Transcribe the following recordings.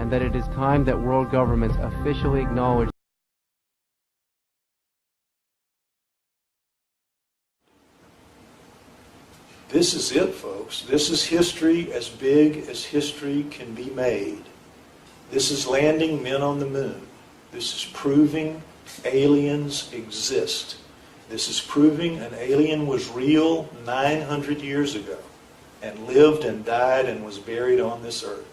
and that it is time that world governments officially acknowledge. This is it, folks. This is history as big as history can be made. This is landing men on the moon. This is proving aliens exist. This is proving an alien was real 900 years ago and lived and died and was buried on this earth.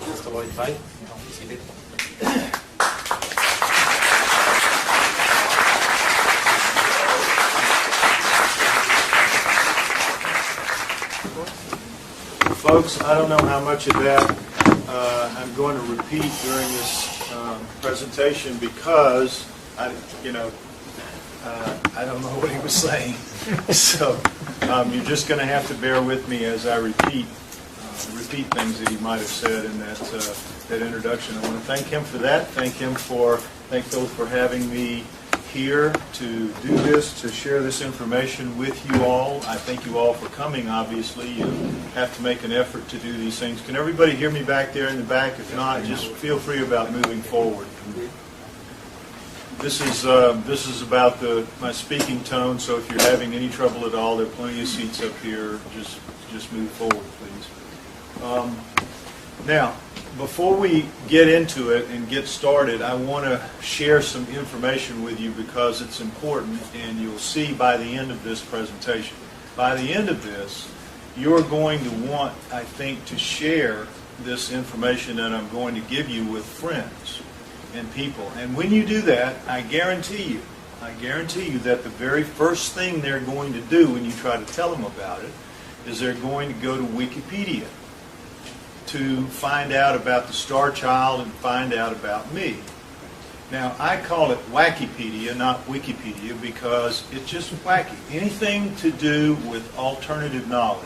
Mr. Lloyd Pye, seated. Folks, I don't know how much of that I'm going to repeat during this presentation because I don't know what he was saying. So you're just going to have to bear with me as I repeat things that he might have said in that introduction. I want to thank him for that. Thank Phil for having me here to do this, to share this information with you all. I thank you all for coming, obviously. You have to make an effort to do these things. Can everybody hear me back there in the back? If not, just feel free about moving forward. This is about my speaking tone, so if you're having any trouble at all, there are plenty of seats up here. Just move forward, please. Now, before we get into it and get started, I want to share some information with you because it's important, and you'll see by the end of this presentation. By the end of this, you're going to want, I think, to share this information that I'm going to give you with friends and people. And when you do that, I guarantee you that the very first thing they're going to do when you try to tell them about it is they're going to go to Wikipedia to find out about the Starchild and find out about me. Now, I call it Wackipedia, not Wikipedia, because it's just wacky. Anything to do with alternative knowledge,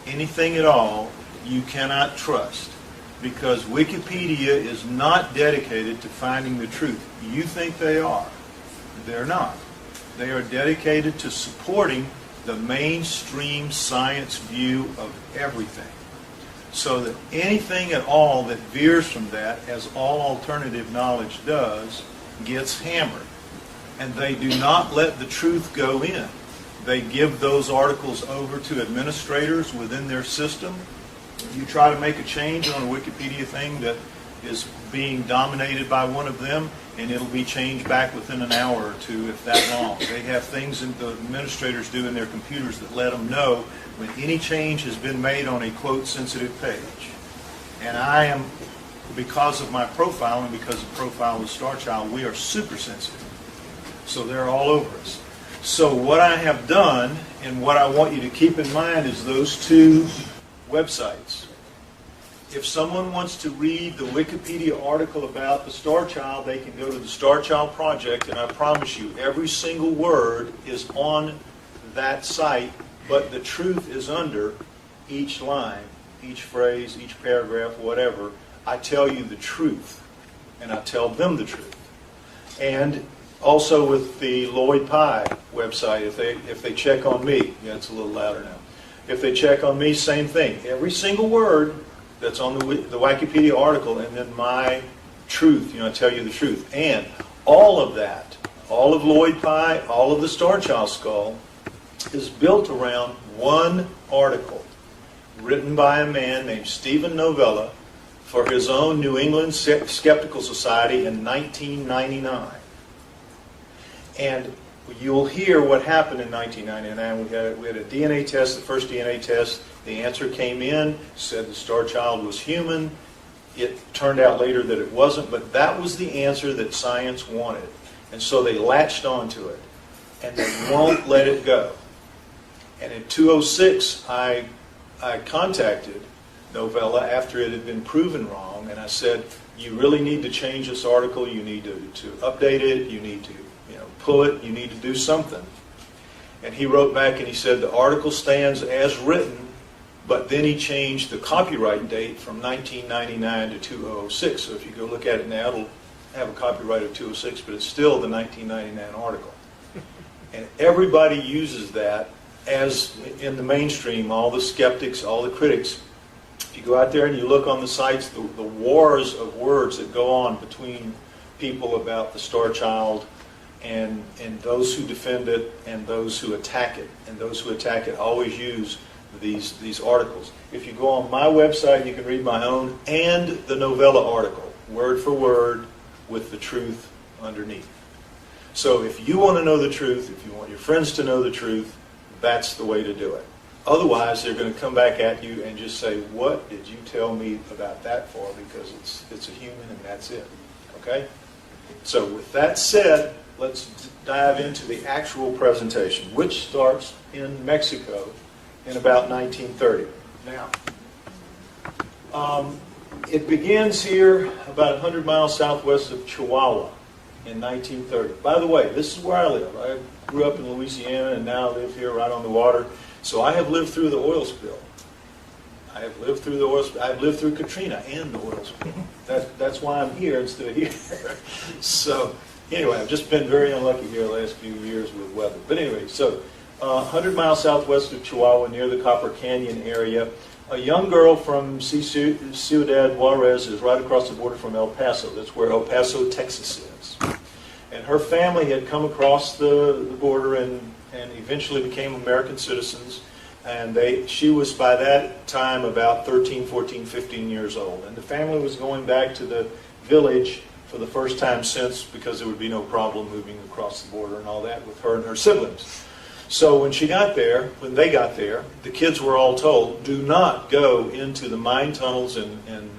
anything at all, you cannot trust, because Wikipedia is not dedicated to finding the truth. You think they are. They're not. They are dedicated to supporting the mainstream science view of everything, so that anything at all that veers from that, as all alternative knowledge does, gets hammered. And they do not let the truth go in. They give those articles over to administrators within their system. You try to make a change on a Wikipedia thing that is being dominated by one of them, and it'll be changed back within an hour or two, if that long. They have things that the administrators do in their computers that let them know when any change has been made on a quote sensitive page. And I am, because of my profile and because of the profile of Starchild, we are super sensitive. So they're all over us. So what I have done, and what I want you to keep in mind, is those two websites. If someone wants to read the Wikipedia article about the Starchild, they can go to the Starchild Project, and I promise you, every single word is on that site, but the truth is under each line, each phrase, each paragraph, whatever. I tell you the truth, and I tell them the truth. And also with the Lloyd Pye website, if they check on me, yeah, it's a little louder now. If they check on me, same thing. Every single word that's on the Wikipedia article, and then my truth, I tell you the truth. And all of that, all of Lloyd Pye, all of the Starchild skull, is built around one article written by a man named Stephen Novella for his own New England Skeptical Society in 1999. And you'll hear what happened in 1999. We had a DNA test, the first DNA test. The answer came in, said the Starchild was human. It turned out later that it wasn't, but that was the answer that science wanted. And so they latched onto it, and they won't let it go. And in 2006, I contacted Novella after it had been proven wrong, and I said, you really need to change this article, you need to update it, you need to pull it, you need to do something. And he wrote back and he said, the article stands as written, but then he changed the copyright date from 1999 to 2006. So if you go look at it now, it'll have a copyright of 2006, but it's still the 1999 article. And everybody uses that as in the mainstream, all the skeptics, all the critics. If you go out there and you look on the sites, the wars of words that go on between people about the Starchild and those who defend it and those who attack it. And those who attack it always use these articles. If you go on my website, you can read my own and the Novella article, word for word, with the truth underneath. So if you want to know the truth, if you want your friends to know the truth, that's the way to do it. Otherwise, they're going to come back at you and just say, what did you tell me about that for? Because it's a human and that's it. Okay? So with that said, let's dive into the actual presentation, which starts in Mexico in about 1930. Now, it begins here about 100 miles southwest of Chihuahua in 1930. By the way, this is where I live. I grew up in Louisiana and now live here right on the water. So I have lived through the oil spill. I have lived through the oil spill. I've lived through Katrina and the oil spill. That's why I'm here instead of here. So anyway, I've just been very unlucky here the last few years with weather. But anyway, so 100 miles southwest of Chihuahua, near the Copper Canyon area, a young girl from Ciudad Juarez is right across the border from El Paso. That's where El Paso, Texas is. And her family had come across the border and eventually became American citizens. And she was by that time about 13, 14, 15 years old. And the family was going back to the village for the first time since, because there would be no problem moving across the border and all that with her and her siblings. So when they got there, the kids were all told, do not go into the mine tunnels and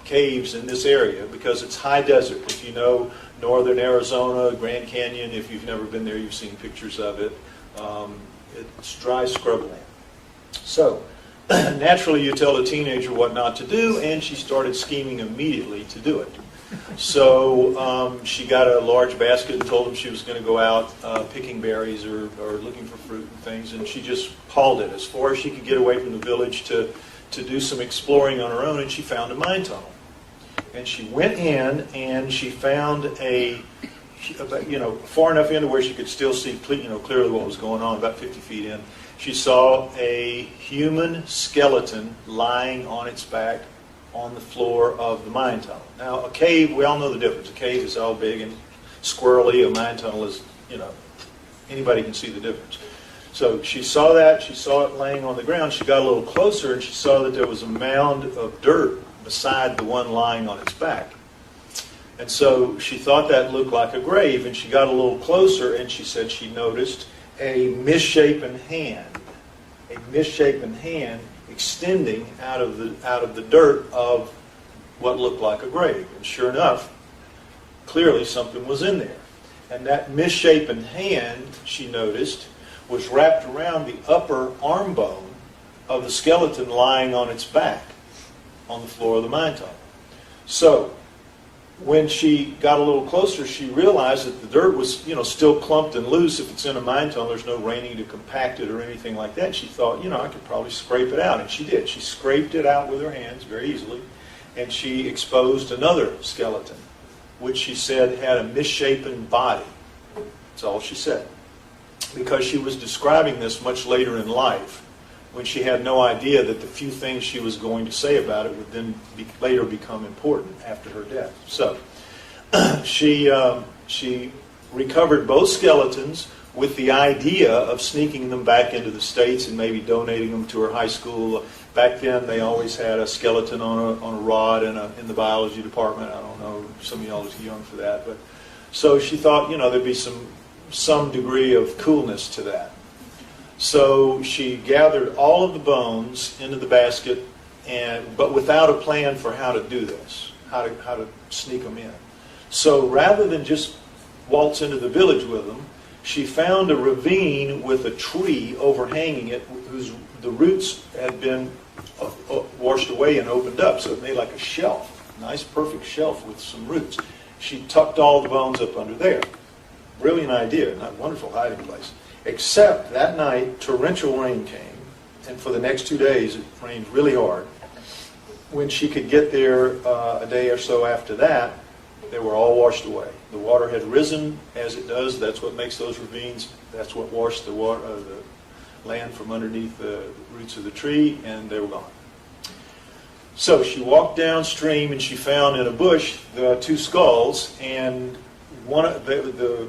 caves in this area because it's high desert. If you know northern Arizona, Grand Canyon, if you've never been there, you've seen pictures of it. It's dry scrubland. So naturally you tell a teenager what not to do, and she started scheming immediately to do it. So she got a large basket and told him she was going to go out picking berries or looking for fruit and things, and she just hauled it as far as she could get away from the village to do some exploring on her own, and she found a mine tunnel. And she went in and she found far enough in to where she could still see clearly what was going on, about 50 feet in. She saw a human skeleton lying on its back on the floor of the mine tunnel. Now, a cave, we all know the difference. A cave is all big and squirrely. A mine tunnel is, anybody can see the difference. So she saw that. She saw it laying on the ground. She got a little closer and she saw that there was a mound of dirt beside the one lying on its back. And so she thought that looked like a grave, and she got a little closer and she said she noticed a misshapen hand extending out of the dirt of what looked like a grave. And sure enough, clearly something was in there. And that misshapen hand, she noticed, was wrapped around the upper arm bone of the skeleton lying on its back on the floor of the mine tunnel. So when she got a little closer, she realized that the dirt was, still clumped and loose. If it's in a mine tunnel, there's no raining to compact it or anything like that. She thought, I could probably scrape it out. And she did. She scraped it out with her hands very easily. And she exposed another skeleton, which she said had a misshapen body. That's all she said. Because she was describing this much later in life, when she had no idea that the few things she was going to say about it would then later become important after her death. So she recovered both skeletons, with the idea of sneaking them back into the States and maybe donating them to her high school. Back then, they always had a skeleton on a rod in the biology department. I don't know, some of y'all are too young for that. But so she thought, there'd be some degree of coolness to that. So she gathered all of the bones into the basket, but without a plan for how to do this, how to sneak them in. So rather than just waltz into the village with them, she found a ravine with a tree overhanging it, the roots had been washed away and opened up, so it made like a shelf, nice perfect shelf with some roots. She tucked all the bones up under there. Brilliant idea, not wonderful hiding place. Except that night, torrential rain came, and for the next 2 days it rained really hard. When she could get there a day or so after that, they were all washed away. The water had risen, as it does. That's what makes those ravines. That's what washed the land from underneath the roots of the tree, and they were gone. So she walked downstream, and she found in a bush the 2 skulls, and one of the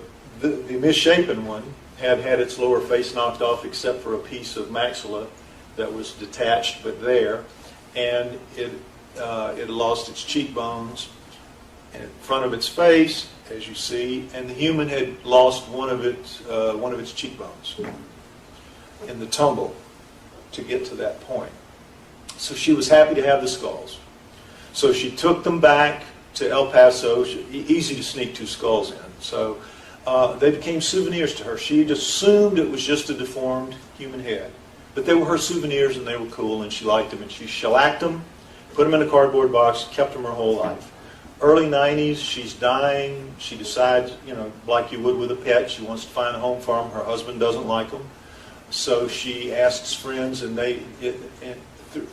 misshapen one had its lower face knocked off, except for a piece of maxilla that was detached, but there, and it lost its cheekbones in front of its face, as you see, and the human had lost one of its cheekbones in the tumble to get to that point. So she was happy to have the skulls. So she took them back to El Paso. Easy to sneak 2 skulls in. So they became souvenirs to her. She had assumed it was just a deformed human head. But they were her souvenirs, and they were cool, and she liked them. And she shellacked them, put them in a cardboard box, kept them her whole life. Early 90s, she's dying. She decides, like you would with a pet, she wants to find a home for them. Her husband doesn't like them. So she asks friends, and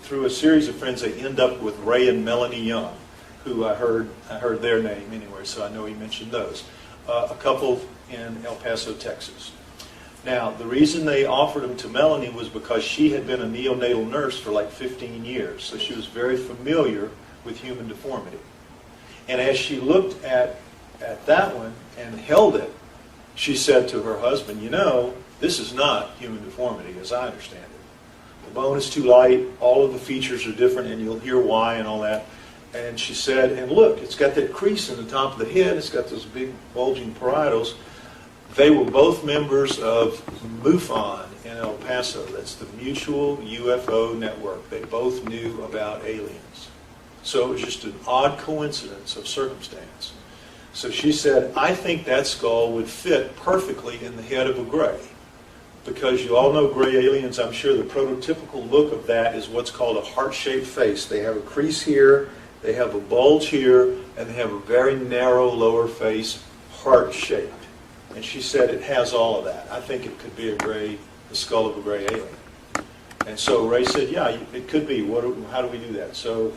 through a series of friends, they end up with Ray and Melanie Young, who I heard their name anyway, so I know he mentioned those. A couple in El Paso, Texas. Now, the reason they offered them to Melanie was because she had been a neonatal nurse for like 15 years, so she was very familiar with human deformity. And as she looked at that one and held it, she said to her husband, this is not human deformity as I understand it. The bone is too light, all of the features are different, and you'll hear why and all that. And she said, and look, it's got that crease in the top of the head, it's got those big bulging parietals. They were both members of MUFON in El Paso. That's the Mutual UFO Network. They both knew about aliens. So it was just an odd coincidence of circumstance. So she said, I think that skull would fit perfectly in the head of a gray. Because you all know gray aliens, I'm sure the prototypical look of that is what's called a heart-shaped face. They have a crease here, they have a bulge here, and they have a very narrow lower face, heart-shaped. And she said it has all of that. I think it could be the skull of a gray alien. And so Ray said, yeah, it could be. How do we do that? So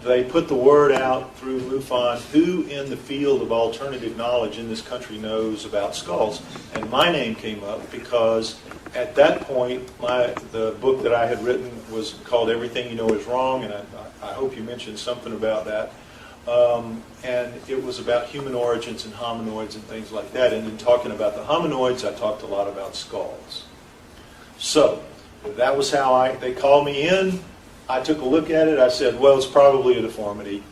they put the word out through MUFON, who in the field of alternative knowledge in this country knows about skulls. And my name came up because at that point, the book that I had written was called Everything You Know Is Wrong, and I hope you mentioned something about that. And it was about human origins and hominoids and things like that. And in talking about the hominoids, I talked a lot about skulls. So that was how they called me in. I took a look at it. I said, well, it's probably a deformity,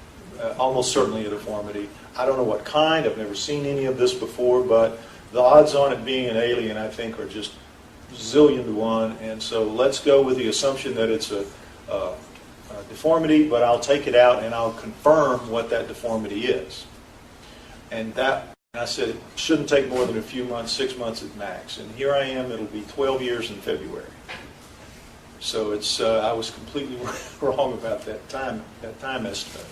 almost certainly a deformity. I don't know what kind. I've never seen any of this before, but the odds on it being an alien, I think, are just zillion to 1. And so let's go with the assumption that it's a deformity, but I'll take it out and I'll confirm what that deformity is. And I said it shouldn't take more than a few months, 6 months at max. And here I am. It'll be 12 years in February. So I was completely wrong about that time estimate.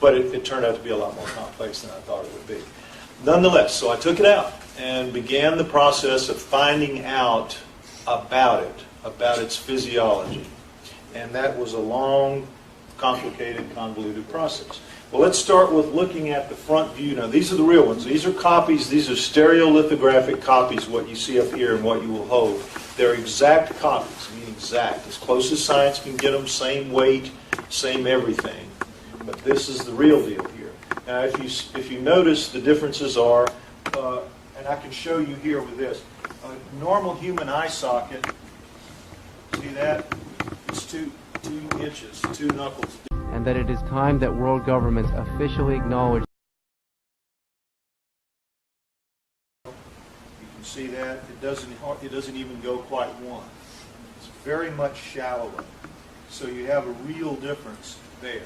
But it turned out to be a lot more complex than I thought it would be. Nonetheless, so I took it out and began the process of finding out about it, about its physiology. And that was a long, complicated, convoluted process. Well, let's start with looking at the front view. Now, these are the real ones. These are copies. These are stereolithographic copies, what you see up here and what you will hold. They're exact copies, I mean exact, as close as science can get them, same weight, same everything. But this is the real deal here. Now, if you notice, the differences are, and I can show you here with this, a normal human eye socket, see that? It's 2 inches, 2 knuckles. and that it is time that world governments officially acknowledge. You can see that it doesn't even go quite 1. It's very much shallower. So you have a real difference there.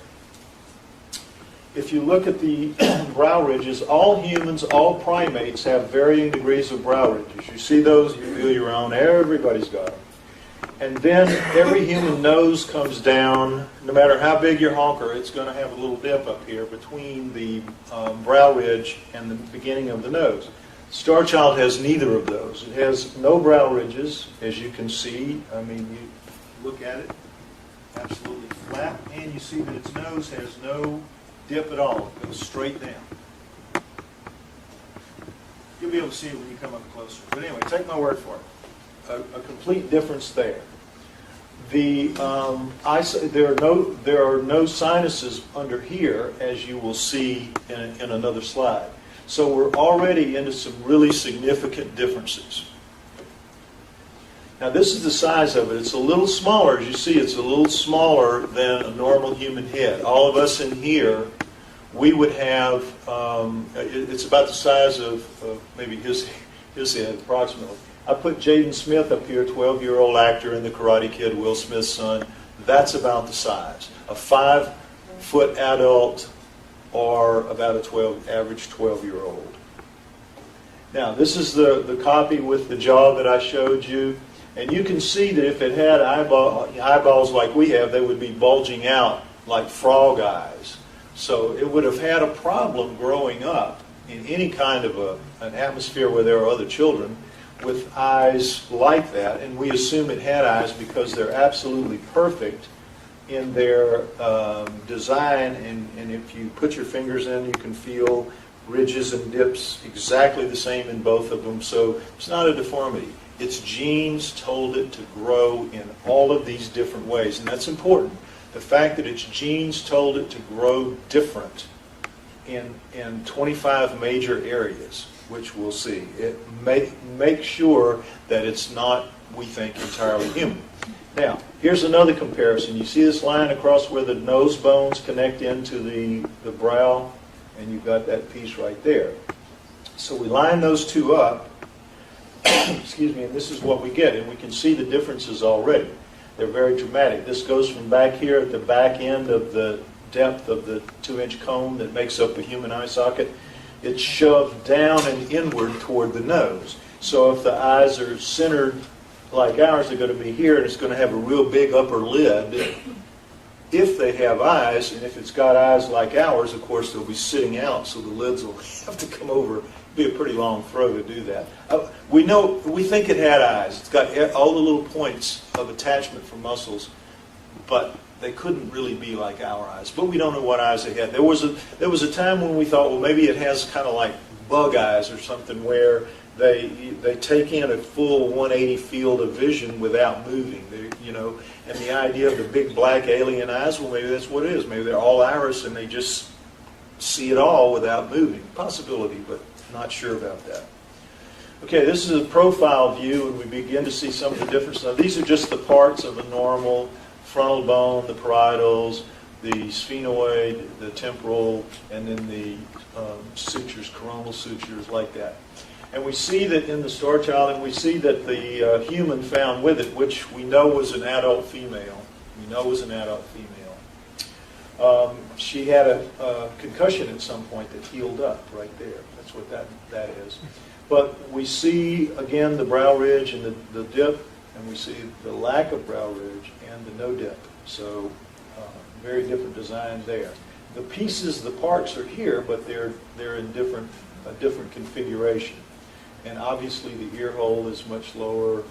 If you look at the brow ridges, all humans, all primates have varying degrees of brow ridges. You see those, you feel your own, everybody's got them. And then every human nose comes down, no matter how big your honker, it's going to have a little dip up here between the brow ridge and the beginning of the nose. Starchild has neither of those. It has no brow ridges, as you can see. I mean, you look at it, absolutely flat, and you see that its nose has no dip at all. It goes straight down. You'll be able to see it when you come up closer. But anyway, take my word for it. A complete difference there. There are no sinuses under here, as you will see in another slide. So we're already into some really significant differences. Now this is the size of it. It's a little smaller. As you see, it's a little smaller than a normal human head. All of us in here, we would have, it's about the size of maybe his head, approximately. I put Jaden Smith up here, 12-year-old actor in The Karate Kid, Will Smith's son. That's about the size. A 5-foot adult or about average 12-year-old. Now, this is the copy with the jaw that I showed you. And you can see that if it had eyeballs like we have, they would be bulging out like frog eyes. So it would have had a problem growing up in any kind of an atmosphere where there are other children with eyes like that. And we assume it had eyes because they're absolutely perfect in their design. And if you put your fingers in, you can feel ridges and dips exactly the same in both of them. So it's not a deformity. Its genes told it to grow in all of these different ways. And that's important. The fact that its genes told it to grow different in 25 major areas, which we'll see. It make sure that it's not, we think, entirely human. Now, here's another comparison. You see this line across where the nose bones connect into the brow, and you've got that piece right there. So we line those two up, excuse me, and this is what we get, and we can see the differences already. They're very dramatic. This goes from back here at the back end of the depth of the 2-inch cone that makes up a human eye socket. It's shoved down and inward toward the nose. So if the eyes are centered like ours, they're going to be here, and it's going to have a real big upper lid. If they have eyes, and if it's got eyes like ours, of course, they'll be sitting out, so the lids will have to come over. It'd be a pretty long throw to do that. We think it had eyes. It's got all the little points of attachment for muscles, but they couldn't really be like our eyes. But we don't know what eyes they had. There was a time when we thought, well, maybe it has kind of like bug eyes or something, where they take in a full 180 field of vision without moving. And the idea of the big black alien eyes, well, maybe that's what it is. Maybe they're all iris and they just see it all without moving. Possibility, but not sure about that. Okay, this is a profile view, and we begin to see some of the differences. Now, these are just the parts of a normal frontal bone, the parietals, the sphenoid, the temporal, and then the sutures, coronal sutures, like that. And we see that in the Starchild, and we see that the human found with it, which we know was an adult female. She had a concussion at some point that healed up right there. That's what that is. But we see, again, the brow ridge and the dip, and we see the lack of brow ridge and the no dip. So very different design there. The pieces, the parts are here, but they're in a different configuration. And obviously the ear hole is much lower,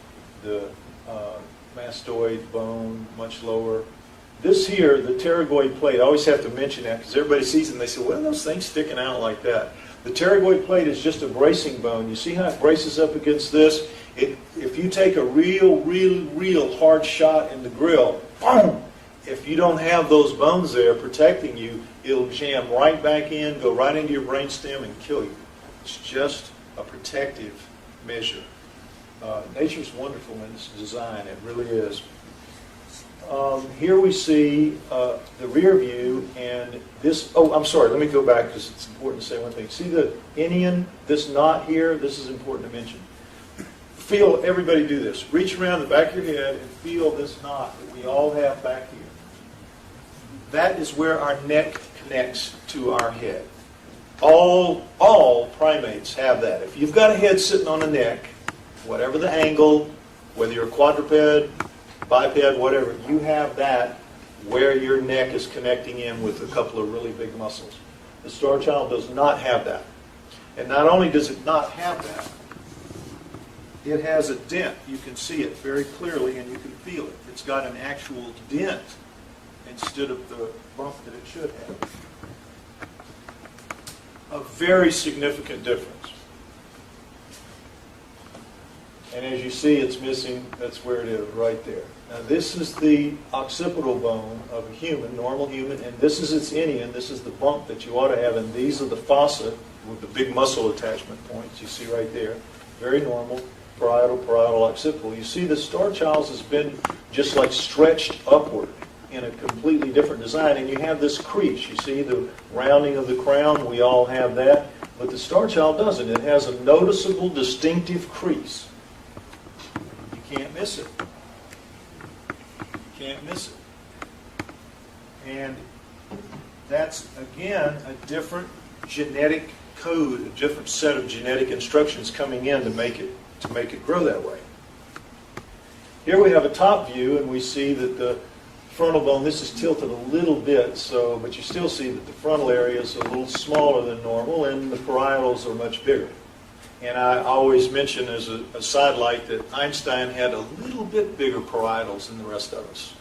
the mastoid bone much lower. This here, the pterygoid plate, I always have to mention that because everybody sees it and they say, what are those things sticking out like that? The pterygoid plate is just a bracing bone. You see how it braces up against this? If you take a real hard shot in the grill, boom! If you don't have those bones there protecting you, it'll jam right back in, go right into your brainstem and kill you. It's just a protective measure. Nature's wonderful in its design, it really is. Here we see the rear view, and this, oh, I'm sorry, let me go back because it's important to say one thing. See the Indian, this knot here, this is important to mention. Feel, everybody do this. Reach around the back of your head and feel this knot that we all have back here. That is where our neck connects to our head. All primates have that. If you've got a head sitting on a neck, whatever the angle, whether you're a quadruped, biped, whatever, you have that where your neck is connecting in with a couple of really big muscles. The Starchild does not have that. And not only does it not have that, it has a dent. You can see it very clearly and you can feel it. It's got an actual dent instead of the bump that it should have. A very significant difference. And as you see, it's missing. That's where it is, right there. Now, this is the occipital bone of a human, normal human, and this is its inion. This is the bump that you ought to have, and these are the fossa with the big muscle attachment points you see right there. Very normal, parietal, occipital. You see the Starchild's has been just like stretched upward in a completely different design, and you have this crease. You see the rounding of the crown, we all have that, but the Starchild doesn't. It has a noticeable, distinctive crease. You can't miss it. You can't miss it. And that's, again, a different genetic code, a different set of genetic instructions coming in to make it grow that way. Here we have a top view, and we see that the frontal bone, this is tilted a little bit, so, but you still see that the frontal area is a little smaller than normal, and the parietals are much bigger. And I always mention as a sidelight that Einstein had a little bit bigger parietals than the rest of us.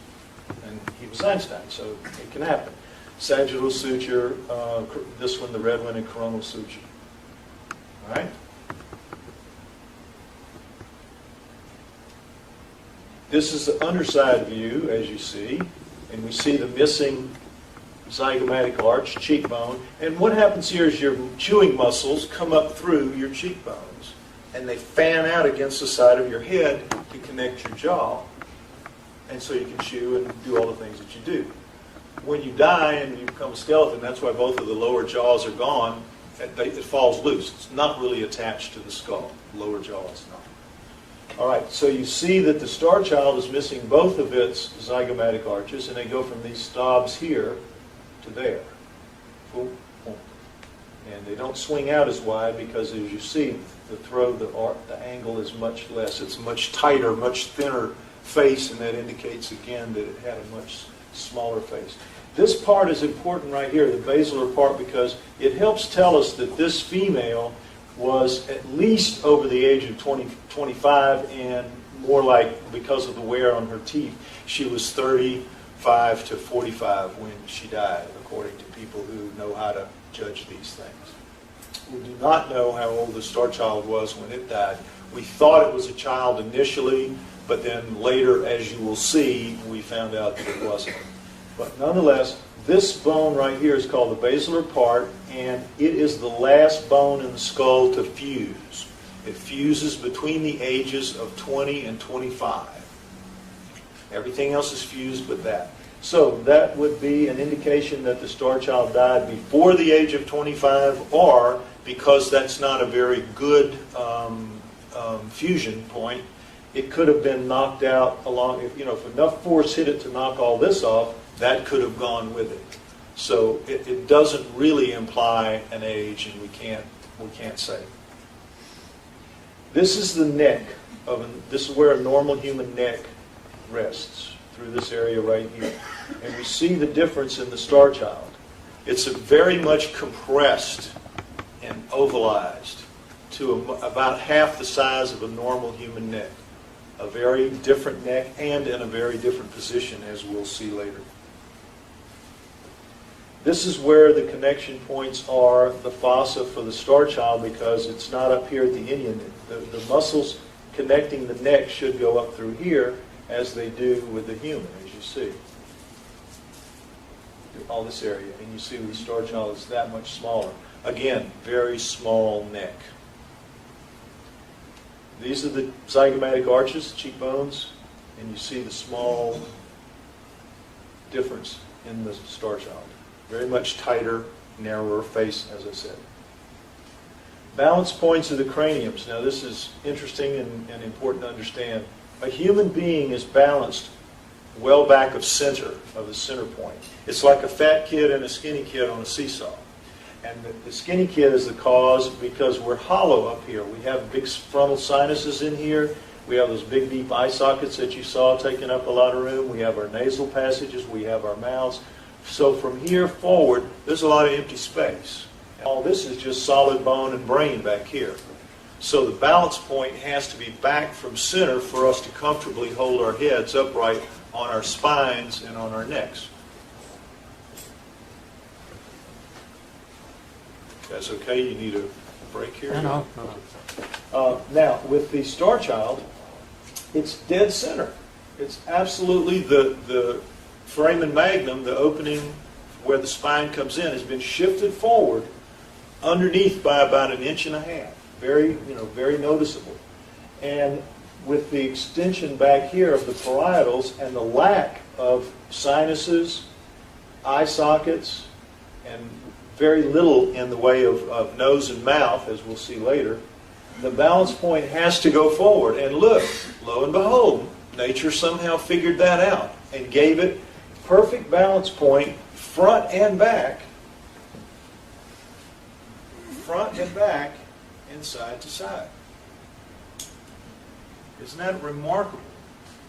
And he was Einstein, so it can happen. Sagittal suture, this one, the red one, and coronal suture. All right? This is the underside view, as you see, and we see the missing zygomatic arch, cheekbone. And what happens here is your chewing muscles come up through your cheekbones, and they fan out against the side of your head to connect your jaw. And so you can chew and do all the things that you do. When you die and you become a skeleton, that's why both of the lower jaws are gone. It falls loose. It's not really attached to the skull. The lower jaw is not. All right, so you see that the Starchild is missing both of its zygomatic arches, and they go from these stobs here to there. Boom, boom. And they don't swing out as wide because, as you see, the throw, the angle is much less. It's much tighter, much thinner face, and that indicates, again, that it had a much smaller face. This part is important right here, the basilar part, because it helps tell us that this female was at least over the age of 25, and more like, because of the wear on her teeth, she was 35 to 45 when she died, according to people who know how to judge these things. We do not know how old the Starchild was when it died. We thought it was a child initially, but then later, as you will see, we found out that it wasn't. But nonetheless, this bone right here is called the basilar part, and it is the last bone in the skull to fuse. It fuses between the ages of 20 and 25. Everything else is fused but that. So that would be an indication that the Starchild died before the age of 25, or because that's not a very good fusion point, it could have been knocked out along, if enough force hit it to knock all this off, that could have gone with it. So it doesn't really imply an age, and we can't say. This is the neck this is where a normal human neck rests, through this area right here. And we see the difference in the Starchild. It's very much compressed and ovalized to about half the size of a normal human neck. A very different neck, and in a very different position, as we'll see later. This is where the connection points are, the fossa for the Starchild, because it's not up here at the inion. The muscles connecting the neck should go up through here, as they do with the human, as you see. All this area, and you see the Starchild is that much smaller. Again, very small neck. These are the zygomatic arches, cheekbones, and you see the small difference in the Starchild. Very much tighter, narrower face, as I said. Balance points of the craniums. Now this is interesting and important to understand. A human being is balanced well back of center, of the center point. It's like a fat kid and a skinny kid on a seesaw. And the skinny kid is the cause because we're hollow up here. We have big frontal sinuses in here. We have those big deep eye sockets that you saw taking up a lot of room. We have our nasal passages. We have our mouths. So from here forward, there's a lot of empty space. All this is just solid bone and brain back here. So the balance point has to be back from center for us to comfortably hold our heads upright on our spines and on our necks. That's okay? You need a break here? No. Now, with the Starchild, it's dead center. It's absolutely the foramen magnum, the opening where the spine comes in, has been shifted forward underneath by about 1.5 inches. Very noticeable. And with the extension back here of the parietals and the lack of sinuses, eye sockets, and very little in the way of nose and mouth, as we'll see later, the balance point has to go forward. And look, lo and behold, nature somehow figured that out and gave it perfect balance point front and back, and side to side. Isn't that remarkable?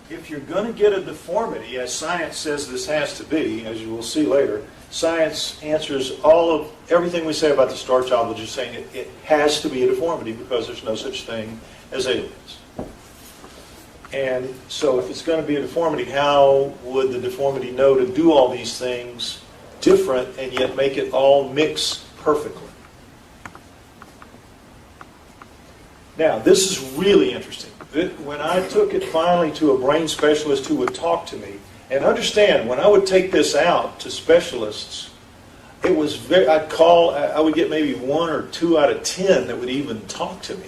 If you're going to get a deformity, as science says this has to be, as you will see later, science answers everything we say about the Starchild with just saying it has to be a deformity because there's no such thing as aliens. And so if it's going to be a deformity, how would the deformity know to do all these things different and yet make it all mix perfectly? Now, this is really interesting. When I took it finally to a brain specialist who would talk to me, and understand, when I would take this out to specialists, it was I would get maybe 1 or 2 out of 10 that would even talk to me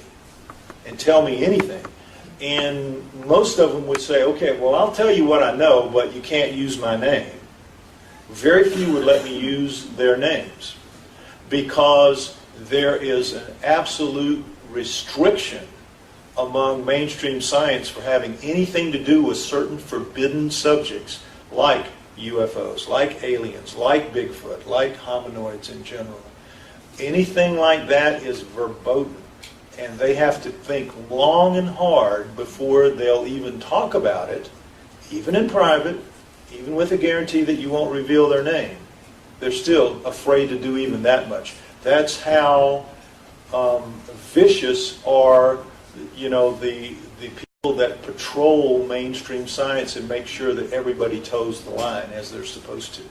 and tell me anything. And most of them would say, okay, well, I'll tell you what I know, but you can't use my name. Very few would let me use their names because there is an absolute restriction among mainstream science for having anything to do with certain forbidden subjects like UFOs, like aliens, like Bigfoot, like hominoids in general. Anything like that is verboten, and they have to think long and hard before they'll even talk about it, even in private, even with a guarantee that you won't reveal their name. They're still afraid to do even that much. That's how vicious are the people that patrol mainstream science and make sure that everybody toes the line as they're supposed to.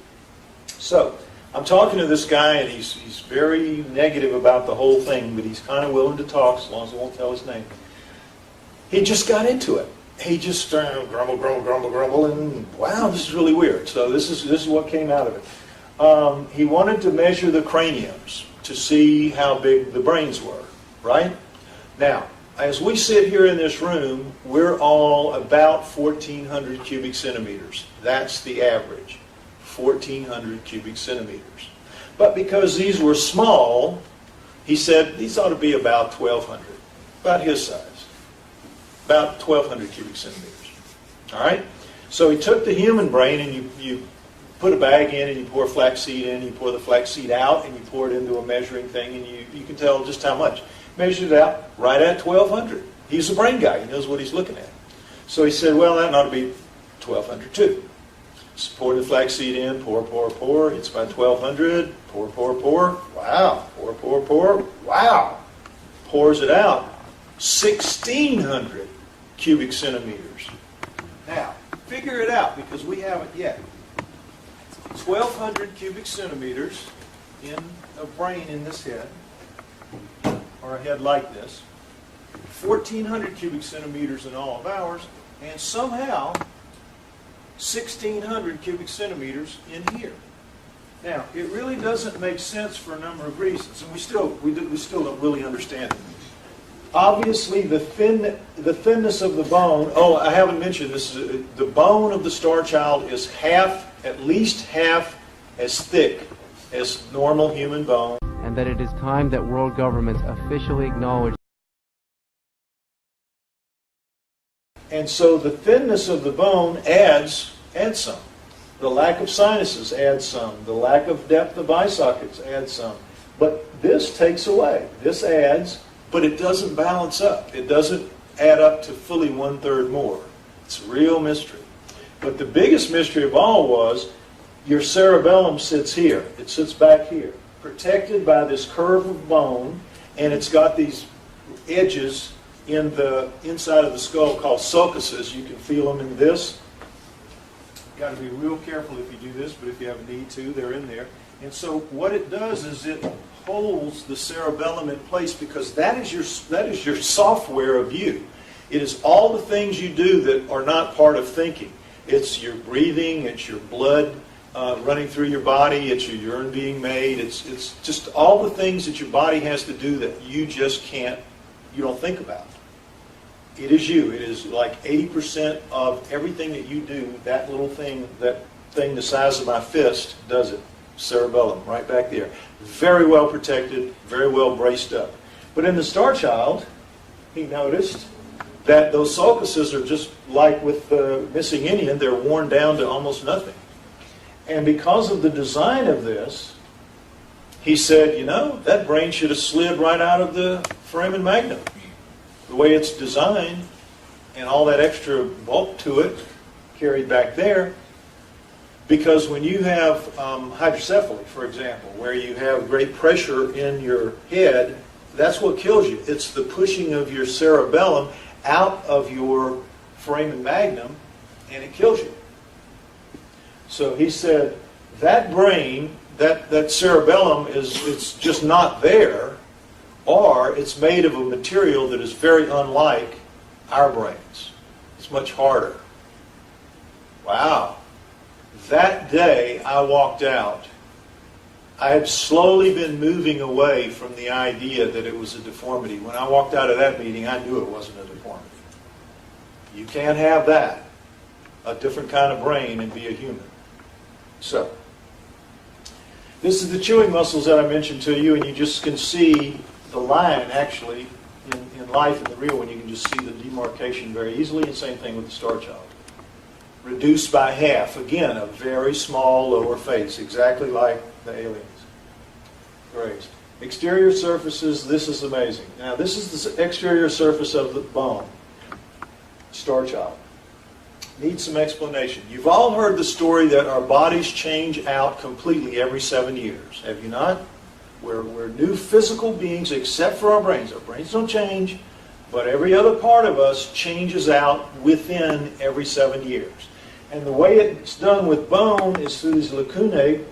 So, I'm talking to this guy and he's very negative about the whole thing, but he's kind of willing to talk as long as I won't tell his name. He just got into it. He just started grumble, and wow, this is really weird. So this is what came out of it. He wanted to measure the craniums to see how big the brains were, right? Now, as we sit here in this room, we're all about 1,400 cubic centimeters. That's the average, 1,400 cubic centimeters. But because these were small, he said these ought to be about 1,200, about his size, about 1,200 cubic centimeters. All right? So he took the human brain and you put a bag in and you pour flaxseed in, you pour the flaxseed out and you pour it into a measuring thing and you can tell just how much. Measured it out right at 1,200. He's a brain guy. He knows what he's looking at. So he said, well, that ought to be 1,200 too. So pour the flaxseed in, pour. It's about 1,200. Pour. Wow. Pour. Wow. Pours it out. 1,600 cubic centimeters. Now, figure it out because we haven't yet. 1,200 cubic centimeters in a brain in this head, or a head like this, 1,400 cubic centimeters in all of ours, and somehow 1,600 cubic centimeters in here. Now, it really doesn't make sense for a number of reasons, and we still don't really understand it. obviously the thinness of the bone, oh, I haven't mentioned this, the bone of the Starchild is at least half as thick as normal human bone. And that it is time that world governments officially acknowledge. And so the thinness of the bone adds some. The lack of sinuses adds some. The lack of depth of eye sockets adds some. But this takes away. This adds, but it doesn't balance up. It doesn't add up to fully 1/3 more. It's a real mystery. But the biggest mystery of all was your cerebellum sits here. It sits back here, protected by this curve of bone, and it's got these edges in the inside of the skull called sulcuses. You can feel them in this. Got to be real careful if you do this, but if you have a need to, they're in there. And so what it does is it holds the cerebellum in place, because that is your software of you. It is all the things you do that are not part of thinking. It's your breathing, it's your blood running through your body, it's your urine being made, it's just all the things that your body has to do that you just can't, you don't think about. It is you. It is like 80% of everything that you do. That little thing, that thing the size of my fist does it. Cerebellum, right back there. Very well protected, very well braced up. But in the Starchild, he noticed that those sulcuses are just like with the missing Indian, they're worn down to almost nothing. And because of the design of this, he said, you know, that brain should have slid right out of the foramen magnum. The way it's designed, and all that extra bulk to it carried back there. Because when you have hydrocephaly, for example, where you have great pressure in your head, that's what kills you. It's the pushing of your cerebellum out of your foramen magnum, and it kills you. So he said, that brain, that cerebellum it's just not there, or it's made of a material that is very unlike our brains. It's much harder. Wow. That day I walked out, I had slowly been moving away from the idea that it was a deformity. When I walked out of that meeting, I knew it wasn't a deformity. You can't have that, a different kind of brain, and be a human. So, this is the chewing muscles that I mentioned to you, and you just can see the line, actually, in life, in the real one. You can just see the demarcation very easily, and same thing with the Starchild. Reduced by half. Again, a very small lower face, exactly like the aliens. Raised. Exterior surfaces, this is amazing. Now, this is the exterior surface of the bone. Starchild. Needs some explanation. You've all heard the story that our bodies change out completely every 7 years. Have you not? We're new physical beings except for our brains. Our brains don't change, but every other part of us changes out within every 7 years. And the way it's done with bone is through these lacunae.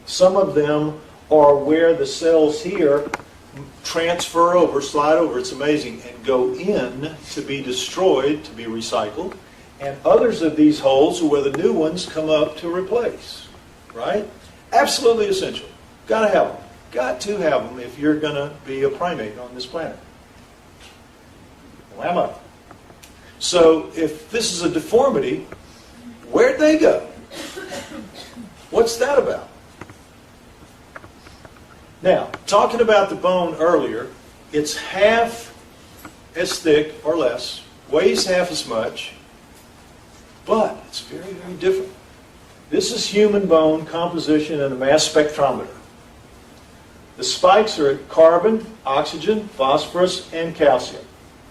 Some of them are where the cells here transfer over, slide over, it's amazing, and go in to be destroyed, to be recycled. And others of these holes are where the new ones come up to replace. Right? Absolutely essential. Got to have them. Got to have them if you're going to be a primate on this planet. Well, am I? So if this is a deformity, where'd they go? What's that about? Now, talking about the bone earlier, it's half as thick or less, weighs half as much, but it's very, very different. This is human bone composition in a mass spectrometer. The spikes are at carbon, oxygen, phosphorus, and calcium.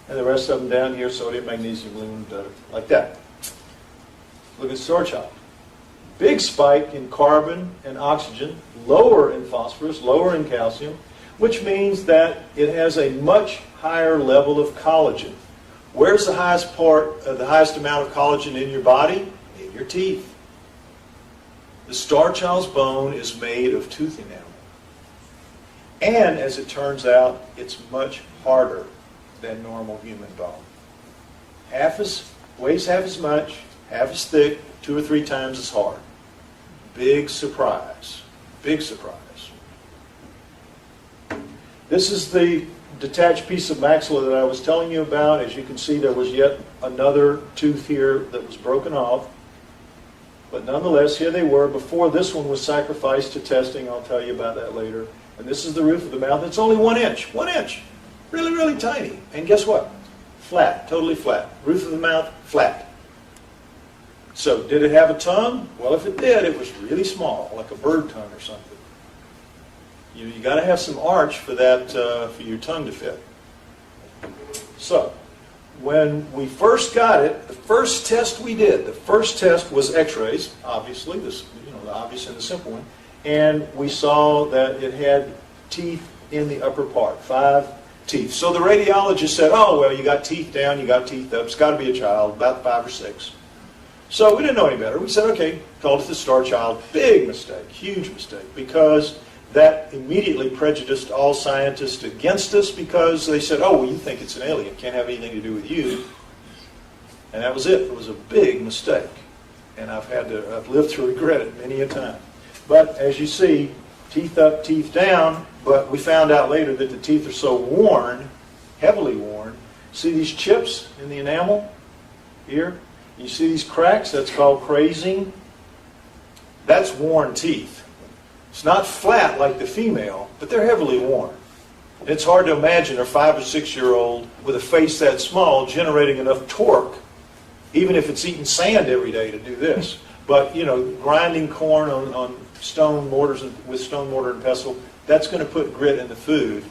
And the rest of them down here, sodium, magnesium, aluminum, like that. Look at Starchild. Big spike in carbon and oxygen, lower in phosphorus, lower in calcium, which means that it has a much higher level of collagen. Where's the highest the highest amount of collagen in your body? In your teeth. The Starchild's bone is made of tooth enamel. And as it turns out, it's much harder than normal human bone. Weighs half as much, half as thick, 2 or 3 times as hard. Big surprise. Big surprise. This is the detached piece of maxilla that I was telling you about, as you can see, there was yet another tooth here that was broken off. But nonetheless, here they were before this one was sacrificed to testing. I'll tell you about that later. And this is the roof of the mouth. It's only 1 inch. 1 inch. Really, really tiny. And guess what? Flat. Totally flat. Roof of the mouth, flat. So, did it have a tongue? Well, if it did, it was really small, like a bird tongue or something. You got to have some arch for that, for your tongue to fit. So, when we first got it, the first test we did, the first test was X-rays, obviously, this, the obvious and the simple one, and we saw that it had teeth in the upper part, 5 teeth. So the radiologist said, "Oh, well, you got teeth down, you got teeth up. It's got to be a child, about 5 or 6." So we didn't know any better. We said, "Okay," called it the Starchild. Big mistake, huge mistake, because that immediately prejudiced all scientists against us, because they said, "Oh, well, you think it's an alien. Can't have anything to do with you." And that was it. It was a big mistake. And I've lived to regret it many a time. But as you see, teeth up, teeth down, but we found out later that the teeth are so worn, heavily worn. See these chips in the enamel here? You see these cracks? That's called crazing. That's worn teeth. It's not flat like the female, but they're heavily worn. It's hard to imagine a 5 or 6-year-old with a face that small generating enough torque, even if it's eating sand every day, to do this. But, grinding corn on stone mortars with stone mortar and pestle, that's going to put grit in the food.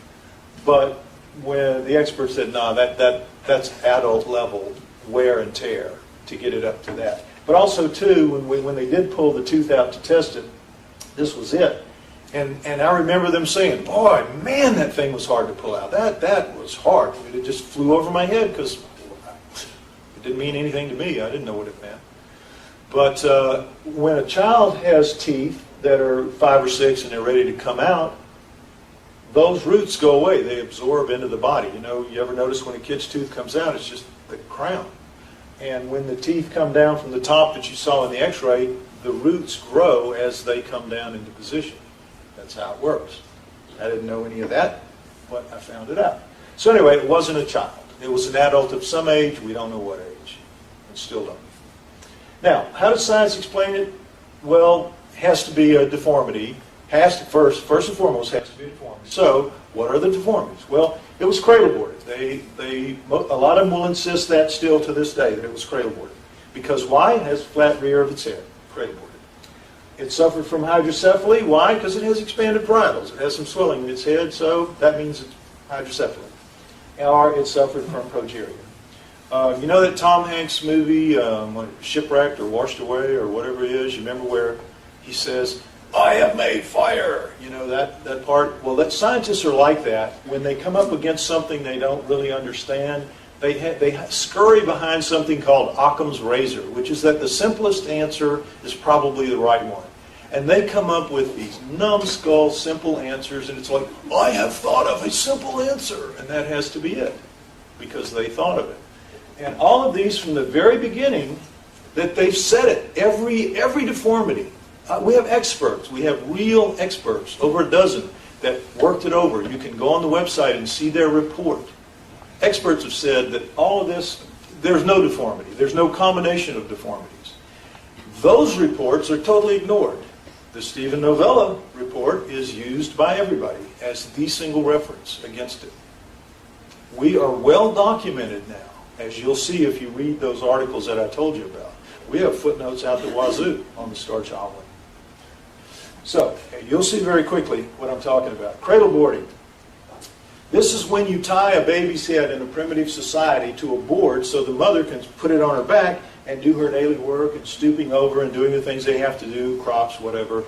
But when the expert said, "No, that's adult level wear and tear to get it up to that." But also, too, when they did pull the tooth out to test it, this was it. And I remember them saying, "Boy, man, that thing was hard to pull out. That was hard." It just flew over my head because it didn't mean anything to me. I didn't know what it meant. But when a child has teeth that are 5 or 6 and they're ready to come out, those roots go away. They absorb into the body. You ever notice when a kid's tooth comes out, it's just the crown. And when the teeth come down from the top that you saw in the X-ray, the roots grow as they come down into position. That's how it works. I didn't know any of that, but I found it out. So anyway, it wasn't a child. It was an adult of some age. We don't know what age. And still don't. Now, how does science explain it? Well, it has to be a deformity. First and foremost, has to be a deformity. So, what are the deformities? Well, it was cradle-boarded. A lot of them will insist that still to this day, that it was cradle-boarded. Because why? It has a flat rear of its head. Cradle-boarded. It suffered from hydrocephaly. Why? Because it has expanded parietals. It has some swelling in its head, so that means it's hydrocephaly. Or it suffered from progeria. You know that Tom Hanks movie, Shipwrecked or Washed Away or whatever it is? You remember where he says, "I have made fire"? You know that part? Well, scientists are like that. When they come up against something they don't really understand, they scurry behind something called Occam's razor, which is that the simplest answer is probably the right one. And they come up with these numbskull simple answers, and it's like, "I have thought of a simple answer," and that has to be it, because they thought of it. And all of these from the very beginning, that they've said it, every deformity. We have experts, we have real experts, over a dozen, that worked it over. You can go on the website and see their report. Experts have said that all of this, there's no deformity, there's no combination of deformities. Those reports are totally ignored. The Stephen Novella report is used by everybody as the single reference against it. We are well documented now, as you'll see if you read those articles that I told you about. We have footnotes out the wazoo on the Starchild one. So, you'll see very quickly what I'm talking about. Cradle boarding. This is when you tie a baby's head in a primitive society to a board so the mother can put it on her back and do her daily work and stooping over and doing the things they have to do, crops, whatever.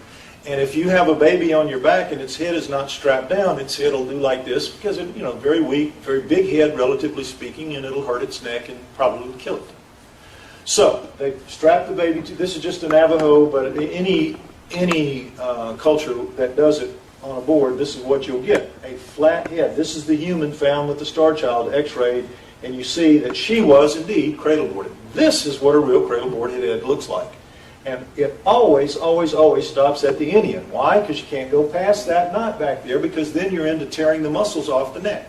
And if you have a baby on your back and its head is not strapped down, its head will do like this because it's very weak, very big head relatively speaking, and it'll hurt its neck and probably kill it. So they strap the baby to, this is just a Navajo, but any culture that does it on a board, this is what you'll get, a flat head. This is the human found with the Starchild X-rayed, and you see that she was indeed cradle-boarded. This is what a real cradle-boarded head looks like. And it always, always, always stops at the inion. Why? Because you can't go past that knot back there, because then you're into tearing the muscles off the neck.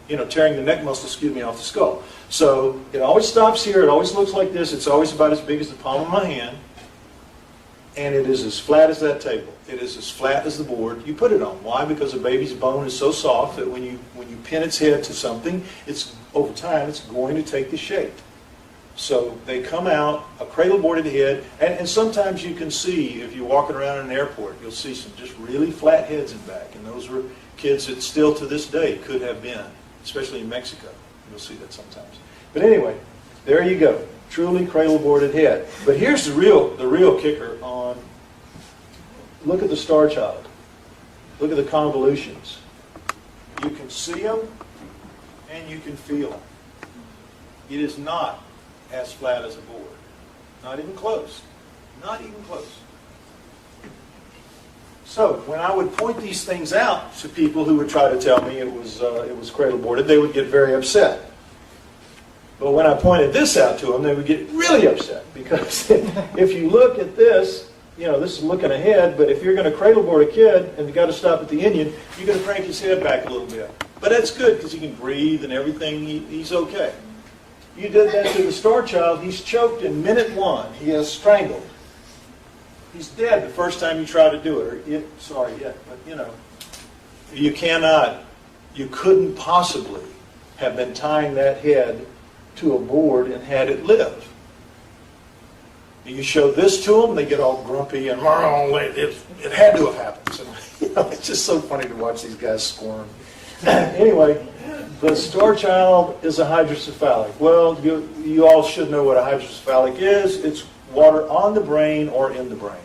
tearing the neck muscle, off the skull. So it always stops here. It always looks like this. It's always about as big as the palm of my hand. And it is as flat as that table. It is as flat as the board you put it on. Why? Because a baby's bone is so soft that when you pin its head to something, over time it's going to take the shape. So they come out, a cradle-boarded head, and sometimes you can see, if you're walking around in an airport, you'll see some just really flat heads in back. And those were kids that still to this day could have been, especially in Mexico. You'll see that sometimes. But anyway, there you go. Truly cradle-boarded head. But here's the real kicker on, look at the Starchild. Look at the convolutions. You can see them and you can feel them. It is not as flat as a board. Not even close. Not even close. So when I would point these things out to people who would try to tell me it was cradle-boarded, they would get very upset. But when I pointed this out to them, they would get really upset, because if you look at this, this is looking ahead, but if you're going to cradle-board a kid and you've got to stop at the Indian, you're going to crank his head back a little bit. But that's good, because he can breathe and everything. He's okay. You did that to the Starchild, he's choked in minute 1. He has strangled. He's dead the first time you try to do it. You couldn't possibly have been tying that head to a board and had it live. You show this to them, they get all grumpy and it had to have happened. So, it's just so funny to watch these guys squirm. Anyway, the Starchild is a hydrocephalic. Well, you all should know what a hydrocephalic is. It's water on the brain or in the brain.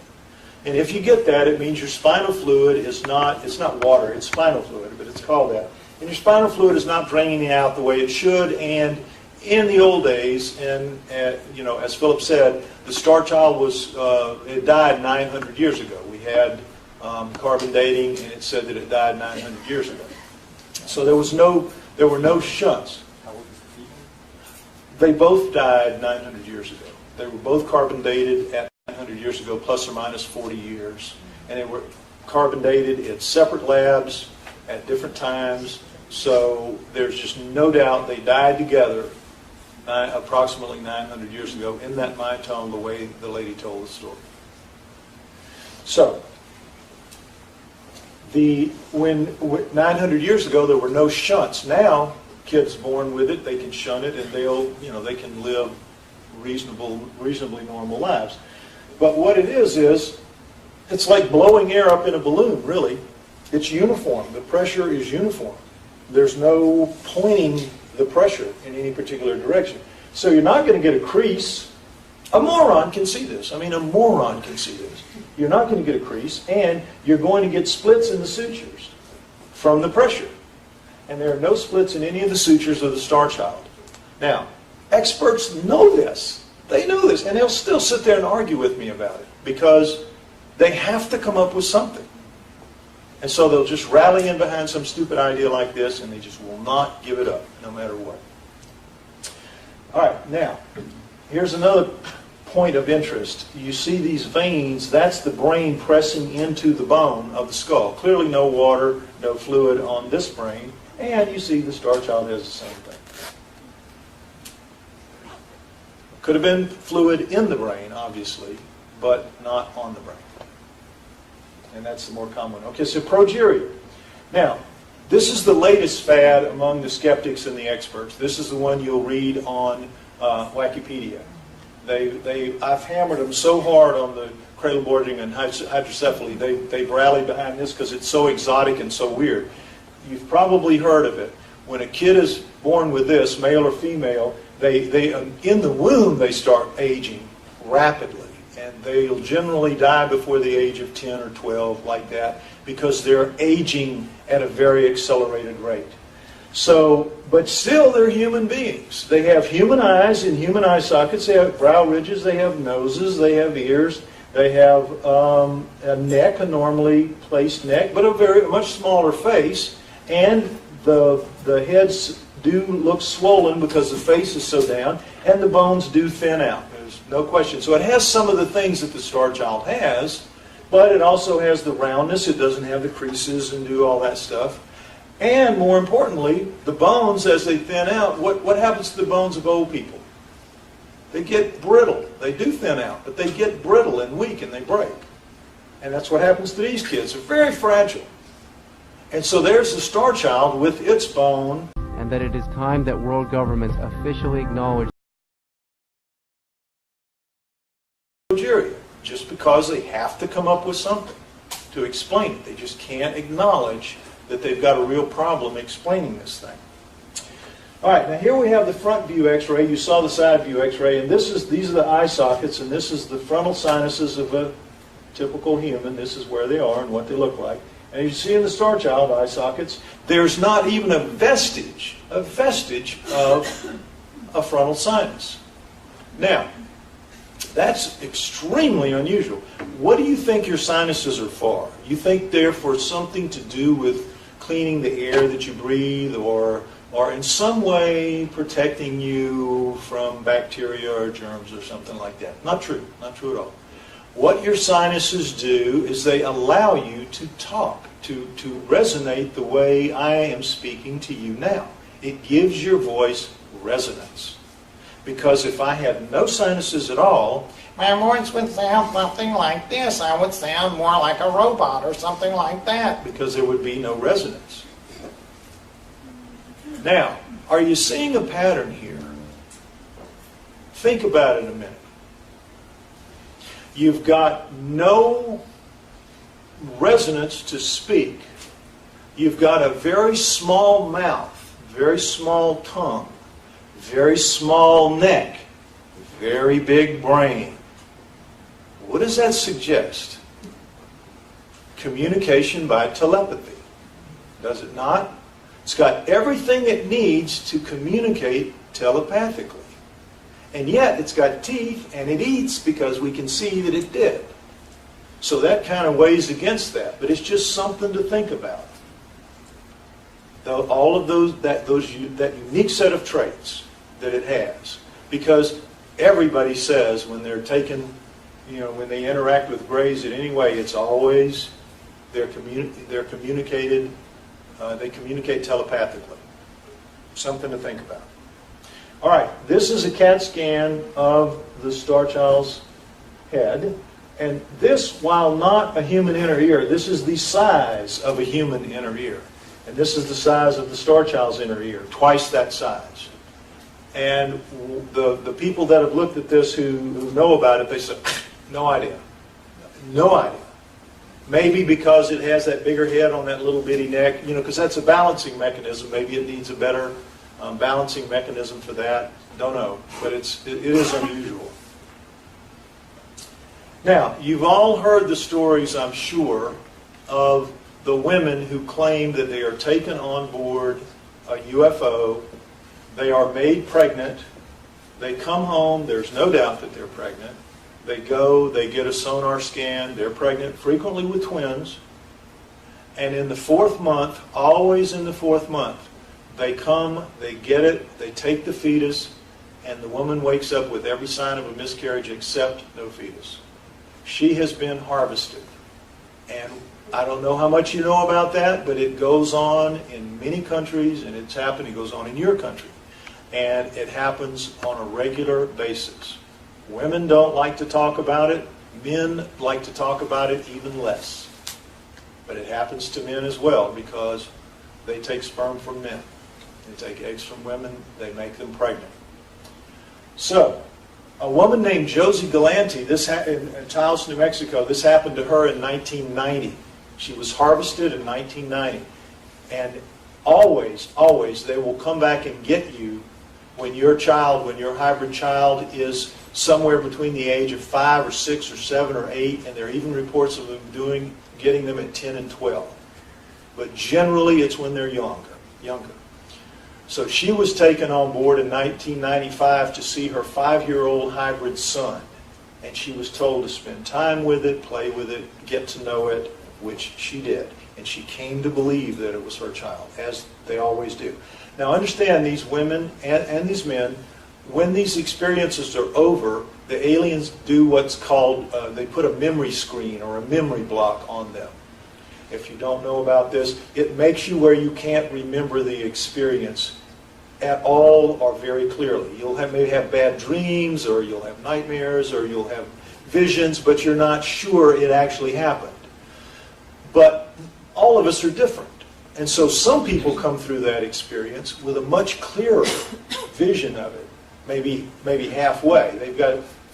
And if you get that, it means your spinal fluid is not, it's not water, it's spinal fluid, but it's called that. And your spinal fluid is not draining out the way it should. And in the old days, and as Philip said, the Starchild it died 900 years ago. We had carbon dating, and it said that it died 900 years ago. So there were no shunts. They both died 900 years ago. They were both carbon dated at 900 years ago, plus or minus 40 years. And they were carbon dated at separate labs at different times. So there's just no doubt they died together approximately 900 years ago in that mine tunnel, the way the lady told the story. So, when 900 years ago there were no shunts. Now, kids born with it, they can shunt it, and they can live reasonably normal lives. But what it is it's like blowing air up in a balloon. Really, it's uniform. The pressure is uniform. There's no pointing the pressure in any particular direction. So you're not going to get a crease. A moron can see this. A moron can see this. You're not going to get a crease, and you're going to get splits in the sutures from the pressure. And there are no splits in any of the sutures of the Starchild. Now, experts know this. They know this, and they'll still sit there and argue with me about it, because they have to come up with something. And so they'll just rally in behind some stupid idea like this, and they just will not give it up, no matter what. All right, now, here's another point of interest. You see these veins, that's the brain pressing into the bone of the skull. Clearly no water, no fluid on this brain, and you see the Starchild has the same thing. Could have been fluid in the brain, obviously, but not on the brain. And that's the more common one. Okay, so progeria. Now, this is the latest fad among the skeptics and the experts. This is the one you'll read on Wikipedia. I've hammered them so hard on the cradle boarding and hydrocephaly. They've rallied behind this because it's so exotic and so weird. You've probably heard of it. When a kid is born with this, male or female, they in the womb they start aging rapidly. And they'll generally die before the age of 10 or 12, like that, because they're aging at a very accelerated rate. So, but still they're human beings. They have human eyes in human eye sockets. They have brow ridges. They have noses. They have ears. They have a neck, a normally placed neck, but a much smaller face. And the heads do look swollen because the face is so down, and the bones do thin out. There's no question. So it has some of the things that the Starchild has, but it also has the roundness. It doesn't have the creases and do all that stuff. And more importantly, the bones, as they thin out, what happens to the bones of old people? They get brittle. They do thin out, but they get brittle and weak and they break. And that's what happens to these kids. They're very fragile. And so there's the Starchild with its bone. And that it is time that world governments officially acknowledge Algeria, just because they have to come up with something to explain it. They just can't acknowledge that they've got a real problem explaining this thing. All right, now here we have the front view x-ray. You saw the side view x-ray, and these are the eye sockets, and this is the frontal sinuses of a typical human. This is where they are and what they look like. And as you see in the Starchild eye sockets, there's not even a vestige of a frontal sinus. Now, that's extremely unusual. What do you think your sinuses are for? You think they're for something to do with cleaning the air that you breathe, or in some way protecting you from bacteria or germs or something like that? Not true. Not true at all. What your sinuses do is they allow you to talk, to resonate the way I am speaking to you now. It gives your voice resonance. Because if I had no sinuses at all, my voice would sound something like this. I would sound more like a robot or something like that, because there would be no resonance. Now, are you seeing a pattern here? Think about it a minute. You've got no resonance to speak. You've got a very small mouth, very small tongue, very small neck, very big brain. What does that suggest? Communication by telepathy. Does it not? It's got everything it needs to communicate telepathically. And yet it's got teeth and it eats because we can see that it did. So that kind of weighs against that, but it's just something to think about. All of that unique set of traits that it has, because everybody says when they're taken, when they interact with grays in any way, it's always they communicate telepathically. Something to think about. All right, this is a CAT scan of the Starchild's head. And this, while not a human inner ear, this is the size of a human inner ear. And this is the size of the Starchild's inner ear, twice that size. And the people that have looked at this who know about it, they say, no idea. No idea. Maybe because it has that bigger head on that little bitty neck, because that's a balancing mechanism. Maybe it needs a better balancing mechanism for that. Don't know. But it is unusual. Now, you've all heard the stories, I'm sure, of the women who claim that they are taken on board a UFO. They are made pregnant. They come home. There's no doubt that they're pregnant. They go, they get a sonar scan. They're pregnant, frequently with twins. And in the 4th month, always in the 4th month, they come, they get it, they take the fetus, and the woman wakes up with every sign of a miscarriage except no fetus. She has been harvested. And I don't know how much you know about that, but it goes on in many countries, and it's happened. It goes on in your country. And it happens on a regular basis. Women don't like to talk about it. Men like to talk about it even less. But it happens to men as well, because they take sperm from men. They take eggs from women. They make them pregnant. So, a woman named Josie Galante, in Taos, New Mexico, this happened to her in 1990. She was harvested in 1990. And always, always, they will come back and get you when your hybrid child is somewhere between the age of 5 or 6 or 7 or 8, and there are even reports of them getting them at 10 and 12. But generally, it's when they're younger. So she was taken on board in 1995 to see her 5-year-old hybrid son. And she was told to spend time with it, play with it, get to know it, which she did. And she came to believe that it was her child, as they always do. Now understand, these women and these men, when these experiences are over, the aliens do what's called, they put a memory screen or a memory block on them. If you don't know about this, it makes you where you can't remember the experience at all or very clearly. You'll maybe have bad dreams, or you'll have nightmares, or you'll have visions, but you're not sure it actually happened. But all of us are different. And so some people come through that experience with a much clearer vision of it, maybe halfway.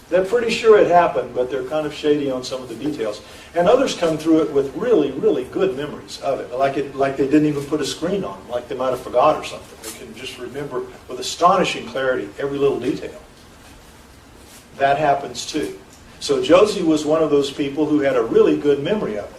They're pretty sure it happened, but they're kind of shady on some of the details. And others come through it with really, really good memories of it, like they didn't even put a screen on, like they might have forgot or something. They can just remember with astonishing clarity every little detail. That happens too. So Josie was one of those people who had a really good memory of it.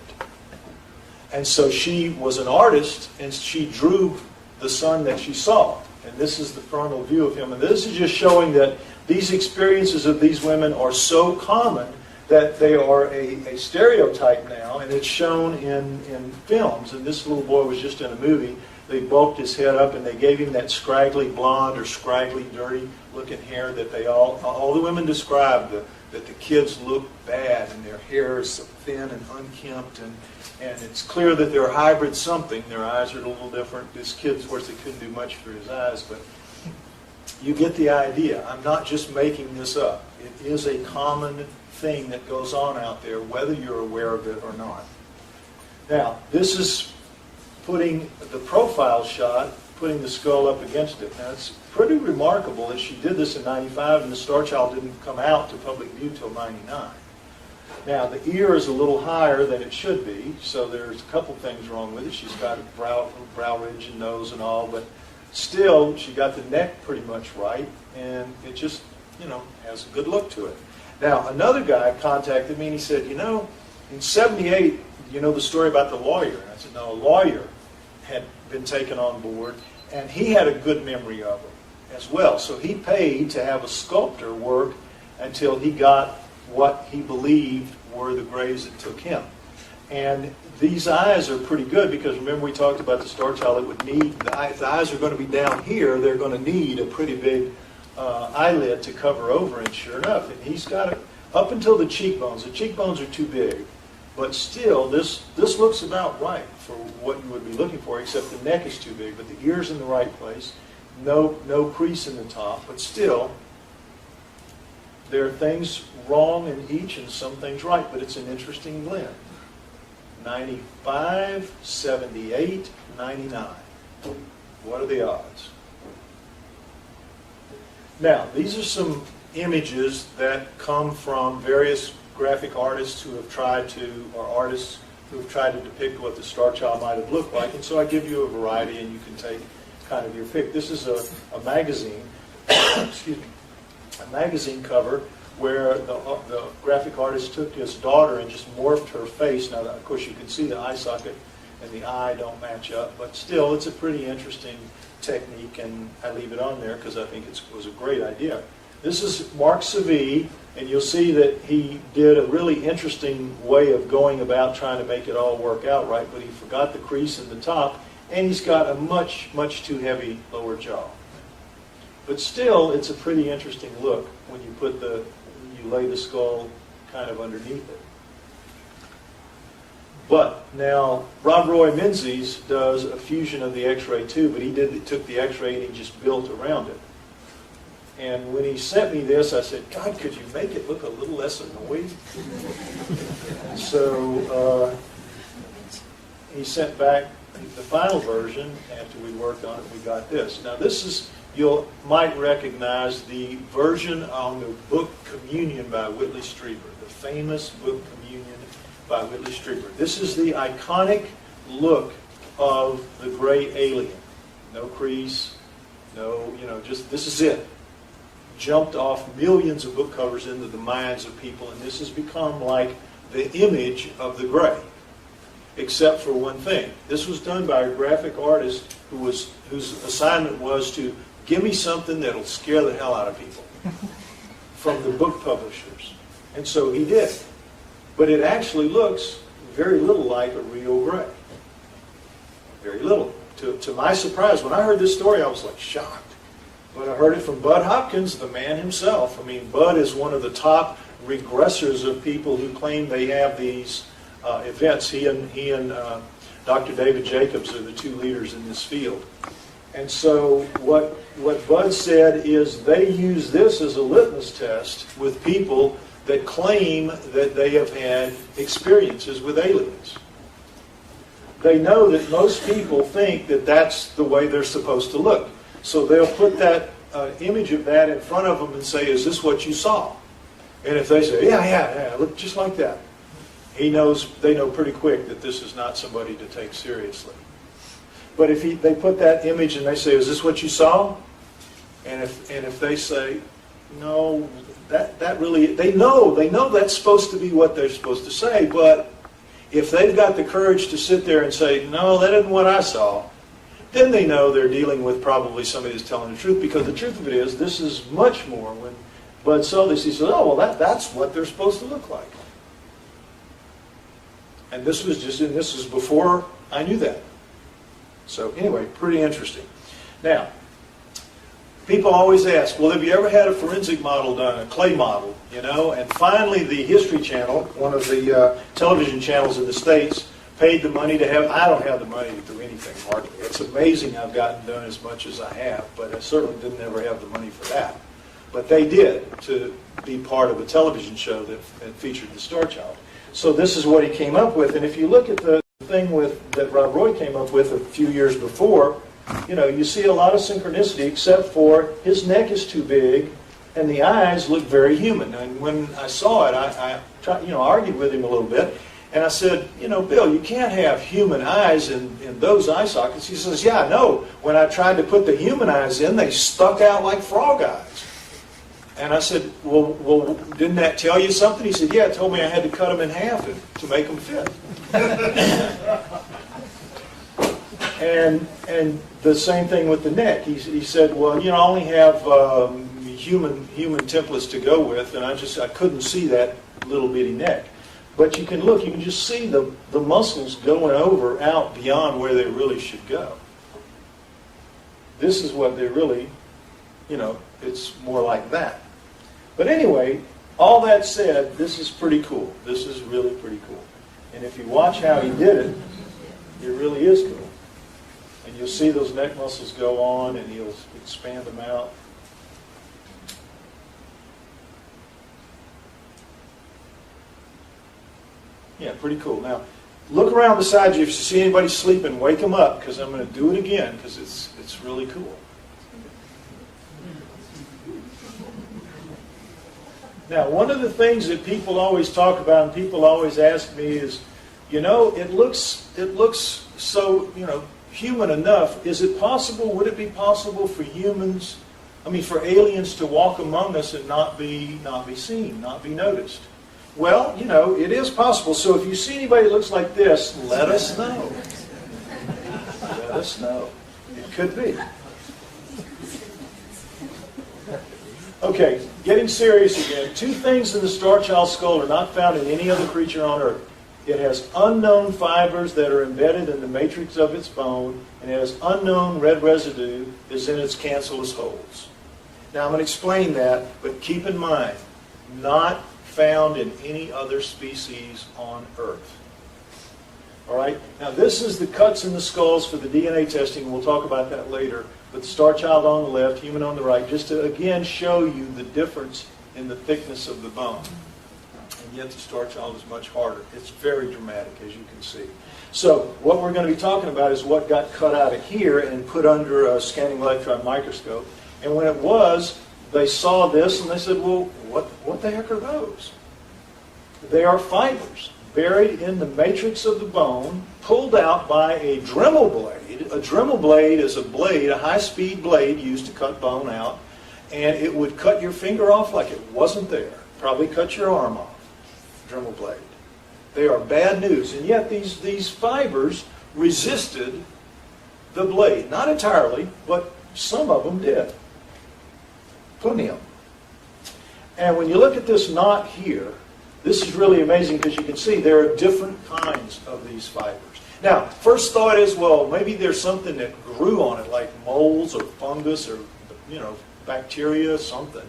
And so she was an artist, and she drew the son that she saw. And this is the frontal view of him. And this is just showing that these experiences of these women are so common that they are a stereotype now, and it's shown in films. And this little boy was just in a movie. They bulked his head up, and they gave him that scraggly blonde or scraggly, dirty-looking hair that all the women described, that the kids look bad, and their hair is so thin and unkempt, and it's clear that they're hybrid something. Their eyes are a little different. This kid, of course, they couldn't do much for his eyes, but you get the idea. I'm not just making this up. It is a common thing that goes on out there, whether you're aware of it or not. Now, this is putting the profile shot, putting the skull up against it. Now, it's pretty remarkable that she did this in 95, and the Starchild didn't come out to public view till 99. Now, the ear is a little higher than it should be, so there's a couple things wrong with it. She's got a brow ridge and nose and all, but still, she got the neck pretty much right, and it just, has a good look to it. Now, another guy contacted me, and he said, in 78, the story about the lawyer? And I said, no, a lawyer had been taken on board, and he had a good memory of it as well. So he paid to have a sculptor work until he got what he believed were the graves that took him. And these eyes are pretty good, because remember we talked about the Starchild. It would need, the eyes are going to be down here. They're going to need a pretty big eyelid to cover over, and sure enough, and he's got it up until the cheekbones. The cheekbones are too big, but still, this looks about right for what you would be looking for, except the neck is too big, but the ear's in the right place. No crease in the top, but still, there are things wrong in each and some things right, but it's an interesting blend. 95, 78, 99. What are the odds? Now, these are some images that come from various graphic artists who have tried to, or artists who have tried to depict what the Starchild might have looked like, and so I give you a variety, and you can take kind of your pick. This is a magazine, excuse me, a magazine cover where the graphic artist took his daughter and just morphed her face. Now, of course, you can see the eye socket and the eye don't match up, but still, it's a pretty interesting technique, and I leave it on there because I think it was a great idea. This is Mark Savy, and you'll see that he did a really interesting way of going about trying to make it all work out right, but he forgot the crease in the top, and he's got a much, much too heavy lower jaw. But still, it's a pretty interesting look when you lay the skull kind of underneath it. But now, Rob Roy Menzies does a fusion of the X-ray too, but he took the X-ray and he just built around it. And when he sent me this, I said, God, could you make it look a little less annoying? So he sent back the final version. After we worked on it, we got this. Now this is, you might recognize the version on the book Communion by Whitley Strieber, the famous book Communion by Whitley Strieber. This is the iconic look of the gray alien. No crease, just this is it. Jumped off millions of book covers into the minds of people, and this has become like the image of the gray, except for one thing. This was done by a graphic artist whose assignment was to give me something that'll scare the hell out of people from the book publishers. And so he did. But it actually looks very little like a real gray. Very little. To my surprise, when I heard this story, I was like shocked. But I heard it from Bud Hopkins, the man himself. I mean, Bud is one of the top regressors of people who claim they have these events. He and Dr. David Jacobs are the two leaders in this field. And so what Bud said is they use this as a litmus test with people that claim that they have had experiences with aliens. They know that most people think that that's the way they're supposed to look. So they'll put that image of that in front of them and say, is this what you saw? And if they say, yeah, look just like that, they know pretty quick that this is not somebody to take seriously. But if they put that image and they say, is this what you saw? And if they say, no, that really, they know that's supposed to be what they're supposed to say, but if they've got the courage to sit there and say, no, that isn't what I saw, then they know they're dealing with probably somebody who's telling the truth, because the truth of it is, this is much more. When Bud saw this, he said, oh, well, that's what they're supposed to look like. And this was before I knew that. So anyway, pretty interesting. Now, people always ask, well, have you ever had a forensic model done, a clay model, And finally, the History Channel, one of the television channels in the States, paid the money to have, I don't have the money to do anything hardly. It's amazing I've gotten done as much as I have, but I certainly didn't ever have the money for that. But they did, to be part of a television show that featured the Starchild. So this is what he came up with, and if you look at the thing that Rob Roy came up with a few years before, you see a lot of synchronicity, except for his neck is too big and the eyes look very human. And when I saw it, I tried, argued with him a little bit, and I said, Bill, you can't have human eyes in those eye sockets. He says, yeah, no. When I tried to put the human eyes in, they stuck out like frog eyes. And I said, well, didn't that tell you something? He said, yeah, it told me I had to cut them in half to make them fit. And the same thing with the neck. He said, well, I only have human templates to go with, and I couldn't see that little bitty neck. But you can just see the muscles going out beyond where they really should go. This is what they really, it's more like that. But anyway, all that said, this is pretty cool. This is really pretty cool. And if you watch how he did it, it really is cool. And you'll see those neck muscles go on, and he'll expand them out. Yeah, pretty cool. Now, look around beside you. If you see anybody sleeping, wake them up, because I'm going to do it again, because it's really cool. Now, one of the things that people always talk about and people always ask me is, it looks so, human enough. Is it possible, would it be possible for for aliens to walk among us and not be seen, not be noticed? Well, it is possible. So if you see anybody that looks like this, let us know. Let us know. It could be. Okay, getting serious again. Two things in the Starchild skull are not found in any other creature on Earth. It has unknown fibers that are embedded in the matrix of its bone, and it has unknown red residue that's in its cancellous holes. Now, I'm going to explain that, but keep in mind, not found in any other species on Earth. All right? Now, this is the cuts in the skulls for the DNA testing. We'll talk about that later. But the Starchild on the left, human on the right, just to, again, show you the difference in the thickness of the bone. And yet the Starchild is much harder. It's very dramatic, as you can see. So what we're going to be talking about is what got cut out of here and put under a scanning electron microscope. And when it was, they saw this and they said, well, what the heck are those? They are fibers buried in the matrix of the bone, pulled out by a Dremel blade. A Dremel blade is a blade, a high-speed blade used to cut bone out, and it would cut your finger off like it wasn't there. Probably cut your arm off. Dremel blade. They are bad news, and yet these fibers resisted the blade. Not entirely, but some of them did. Plenty of them. And when you look at this knot here, this is really amazing because you can see there are different kinds of these fibers. Now, first thought is, well, maybe there's something that grew on it, like molds or fungus or, bacteria, something.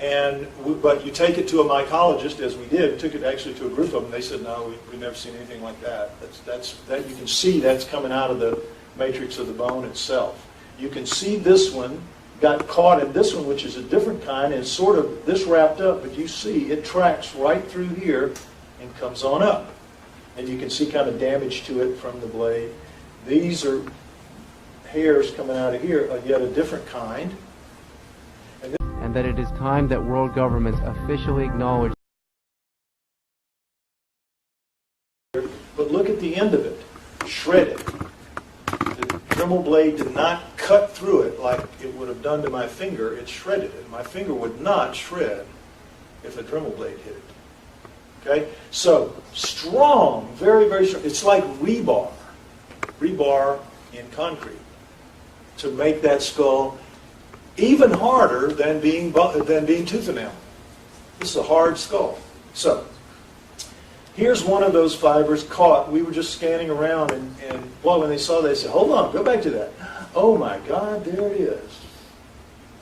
But you take it to a mycologist, as we did, took it actually to a group of them. They said, no, we've never seen anything like that. That you can see that's coming out of the matrix of the bone itself. You can see this one got caught in this one, which is a different kind, and sort of this wrapped up, but you see it tracks right through here and comes on up. And you can see kind of damage to it from the blade. These are hairs coming out of here, yet a different kind. And that it is time that world governments officially acknowledge. But look at the end of it, shredded. The Dremel blade did not cut through it like it would have done to my finger. It shredded it. My finger would not shred if a Dremel blade hit it. Okay? So, strong, very, very strong. It's like rebar in concrete to make that skull even harder than being tooth enamel. This is a hard skull. So, here's one of those fibers caught. We were just scanning around, and boy, when they saw that, they said, hold on, go back to that. Oh my God, there it is.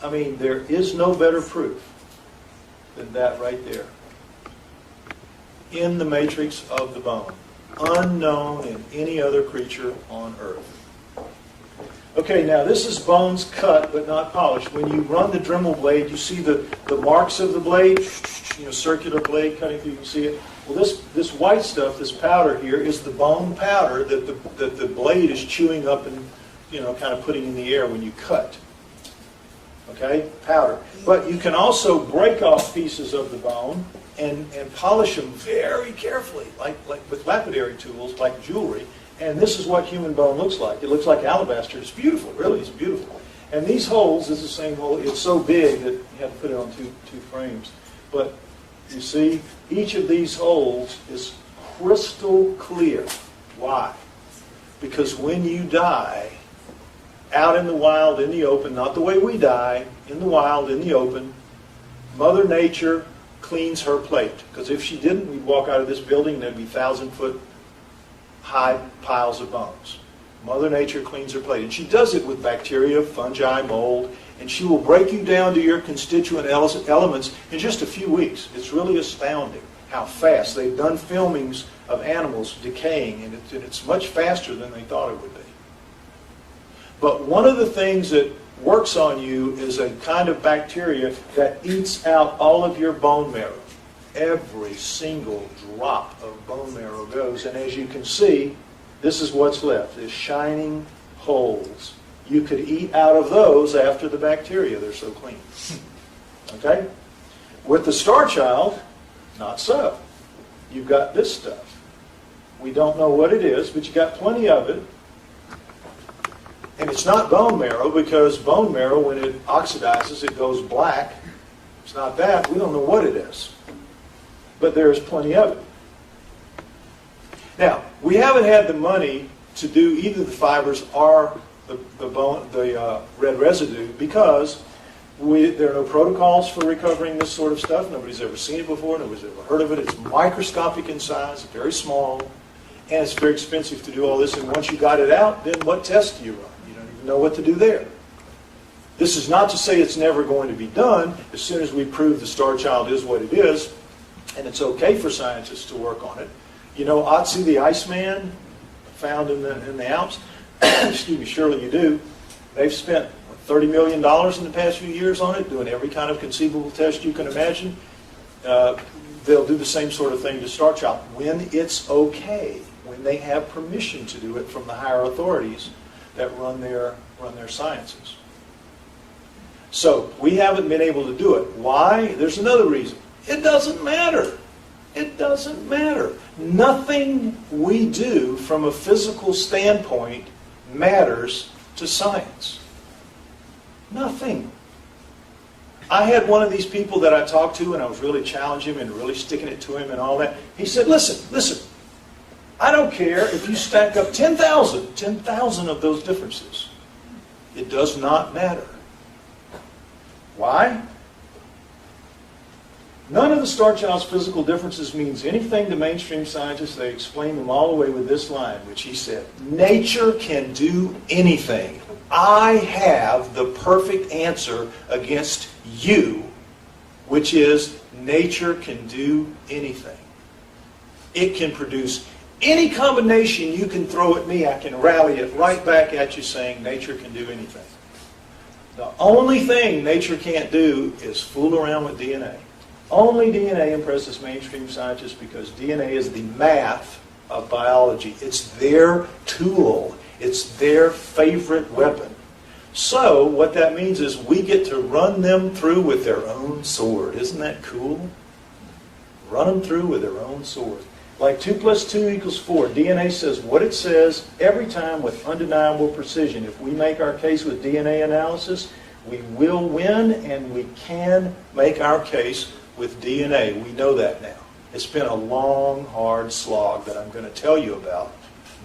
I mean, there is no better proof than that right there. In the matrix of the bone. Unknown in any other creature on earth. Okay, now this is bones cut but not polished. When you run the Dremel blade, you see the marks of the blade, circular blade cutting through, you can see it. Well, this white stuff, this powder here, is the bone powder that the blade is chewing up and kind of putting in the air when you cut. Okay, powder. But you can also break off pieces of the bone and polish them very carefully, like with lapidary tools, like jewelry. And this is what human bone looks like. It looks like alabaster. It's beautiful, really, it's beautiful. And these holes, this is the same hole, it's so big that you have to put it on two frames. But you see, each of these holes is crystal clear. Why? Because when you die, out in the wild, in the open, not the way we die, in the wild, in the open, Mother Nature cleans her plate. Because if she didn't, we'd walk out of this building and there'd be 1,000-foot high piles of bones. Mother Nature cleans her plate. And she does it with bacteria, fungi, mold, and she will break you down to your constituent elements in just a few weeks. It's really astounding how fast. They've done filmings of animals decaying, and it's much faster than they thought it would be. But one of the things that works on you is a kind of bacteria that eats out all of your bone marrow. Every single drop of bone marrow goes, and as you can see, this is what's left, is shining holes. You could eat out of those after the bacteria, they're so clean. Okay? With the Starchild, not so. You've got this stuff. We don't know what it is, but you got plenty of it. And it's not bone marrow, because bone marrow, when it oxidizes, it goes black. It's not that. We don't know what it is. But there's plenty of it. Now, we haven't had the money to do either the fibers or the red residue, because there are no protocols for recovering this sort of stuff. Nobody's ever seen it before. Nobody's ever heard of it. It's microscopic in size, very small, and it's very expensive to do all this. And once you got it out, then what test do you run? You don't even know what to do there. This is not to say it's never going to be done. As soon as we prove the Starchild is what it is, and it's okay for scientists to work on it. You know Otzi the Iceman, found in the Alps? Excuse me, surely you do. They've spent $30 million in the past few years on it, doing every kind of conceivable test you can imagine. They'll do the same sort of thing to Starchild when it's okay, when they have permission to do it from the higher authorities that run their sciences. So we haven't been able to do it. Why? There's another reason. It doesn't matter. It doesn't matter. Nothing we do from a physical standpoint matters to science. Nothing. I had one of these people that I talked to, and I was really challenging him and really sticking it to him and all that. He said, listen, I don't care if you stack up 10,000 of those differences. It does not matter. Why? None of the Starchild's physical differences means anything to mainstream scientists. They explain them all away with this line, which he said, nature can do anything. I have the perfect answer against you which is nature can do anything. It can produce any combination you can throw at me. I can rally it right back at you saying nature can do anything. The only thing nature can't do is fool around with DNA. Only DNA impresses mainstream scientists because DNA is the math of biology. It's their tool. It's their favorite weapon. So what that means is we get to run them through with their own sword. Isn't that cool? Run them through with their own sword. Like 2 + 2 = 4. DNA says what it says every time with undeniable precision. If we make our case with DNA analysis, we will win, and we can make our case with DNA. We know that now. It's been a long, hard slog that I'm going to tell you about,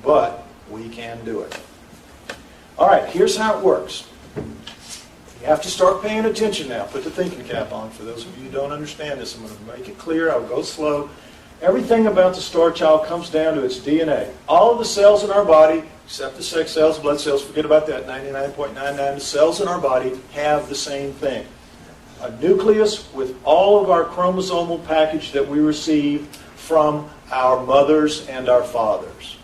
but we can do it. All right, here's how it works. You have to start paying attention now. Put the thinking cap on. For those of you who don't understand this, I'm going to make it clear. I'll go slow. Everything about the Starchild comes down to its DNA. All of the cells in our body, except the sex cells, blood cells, forget about that, 99.99%, the cells in our body have the same thing. A nucleus with all of our chromosomal package that we receive from our mothers and our fathers.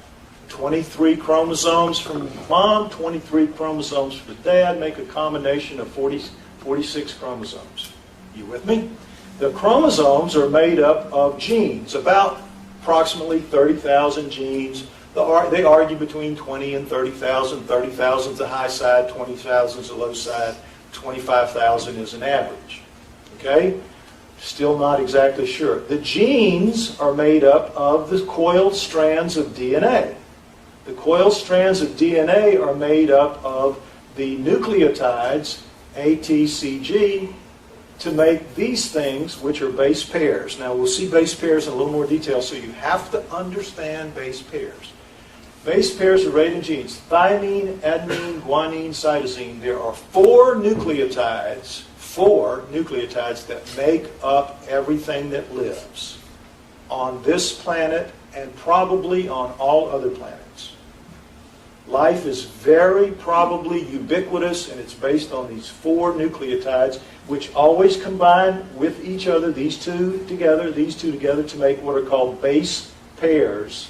23 chromosomes from mom, 23 chromosomes for dad, make a combination of 46 chromosomes. You with me? The chromosomes are made up of genes, about approximately 30,000 genes. They argue between 20 and 30,000. 30,000 is the high side, 20,000 is the low side, 25,000 is an average. Okay? Still not exactly sure. The genes are made up of the coiled strands of DNA. The coiled strands of DNA are made up of the nucleotides, A, T, C, G, to make these things, which are base pairs. Now, we'll see base pairs in a little more detail, so you have to understand base pairs. Base pairs are rated in genes. Thymine, adenine, guanine, cytosine. There are four nucleotides that make up everything that lives on this planet and probably on all other planets. Life is very probably ubiquitous, and it's based on these four nucleotides, which always combine with each other, these two together, to make what are called base pairs.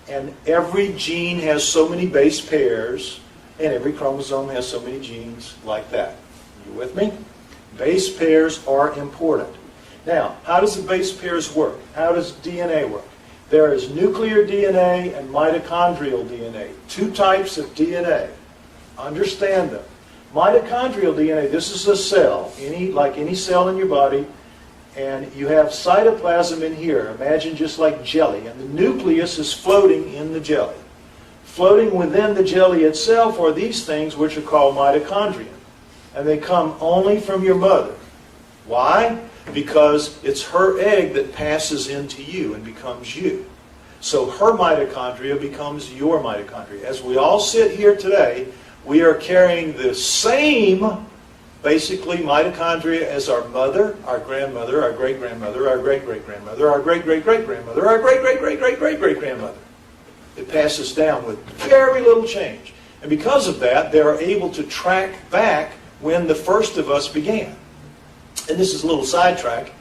And every gene has so many base pairs, and every chromosome has so many genes like that. You with me? Base pairs are important. Now, how does the base pairs work? How does DNA work? There is nuclear DNA and mitochondrial DNA, two types of DNA. Understand them. Mitochondrial DNA, this is a cell, like any cell in your body, and you have cytoplasm in here. Imagine just like jelly, and the nucleus is floating in the jelly. Floating within the jelly itself are these things which are called mitochondria, and they come only from your mother. Why? Because it's her egg that passes into you and becomes you. So her mitochondria becomes your mitochondria. As we all sit here today, we are carrying the same, basically, mitochondria as our mother, our grandmother, our great-grandmother, our great-great-grandmother, our great-great-great-grandmother, our great-great-great-great-great-great-grandmother. It passes down with very little change. And because of that, they are able to track back when the first of us began. And this is a little sidetrack.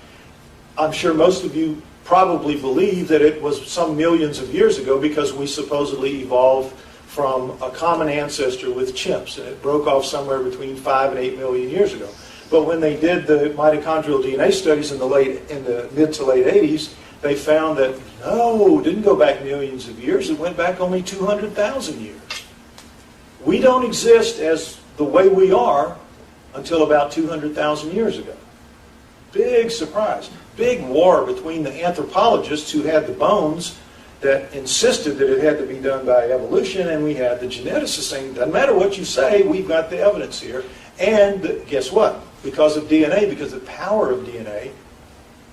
I'm sure most of you probably believe that it was some millions of years ago because we supposedly evolved from a common ancestor with chimps, and it broke off somewhere between 5 and 8 million years ago. But when they did the mitochondrial DNA studies in the mid to late 80s, they found that no, it didn't go back millions of years. It went back only 200,000 years. We don't exist as the way we are until about 200,000 years ago. Big surprise. Big war between the anthropologists who had the bones that insisted that it had to be done by evolution, and we had the geneticists saying, doesn't matter what you say, we've got the evidence here. And guess what? Because of DNA, because of the power of DNA,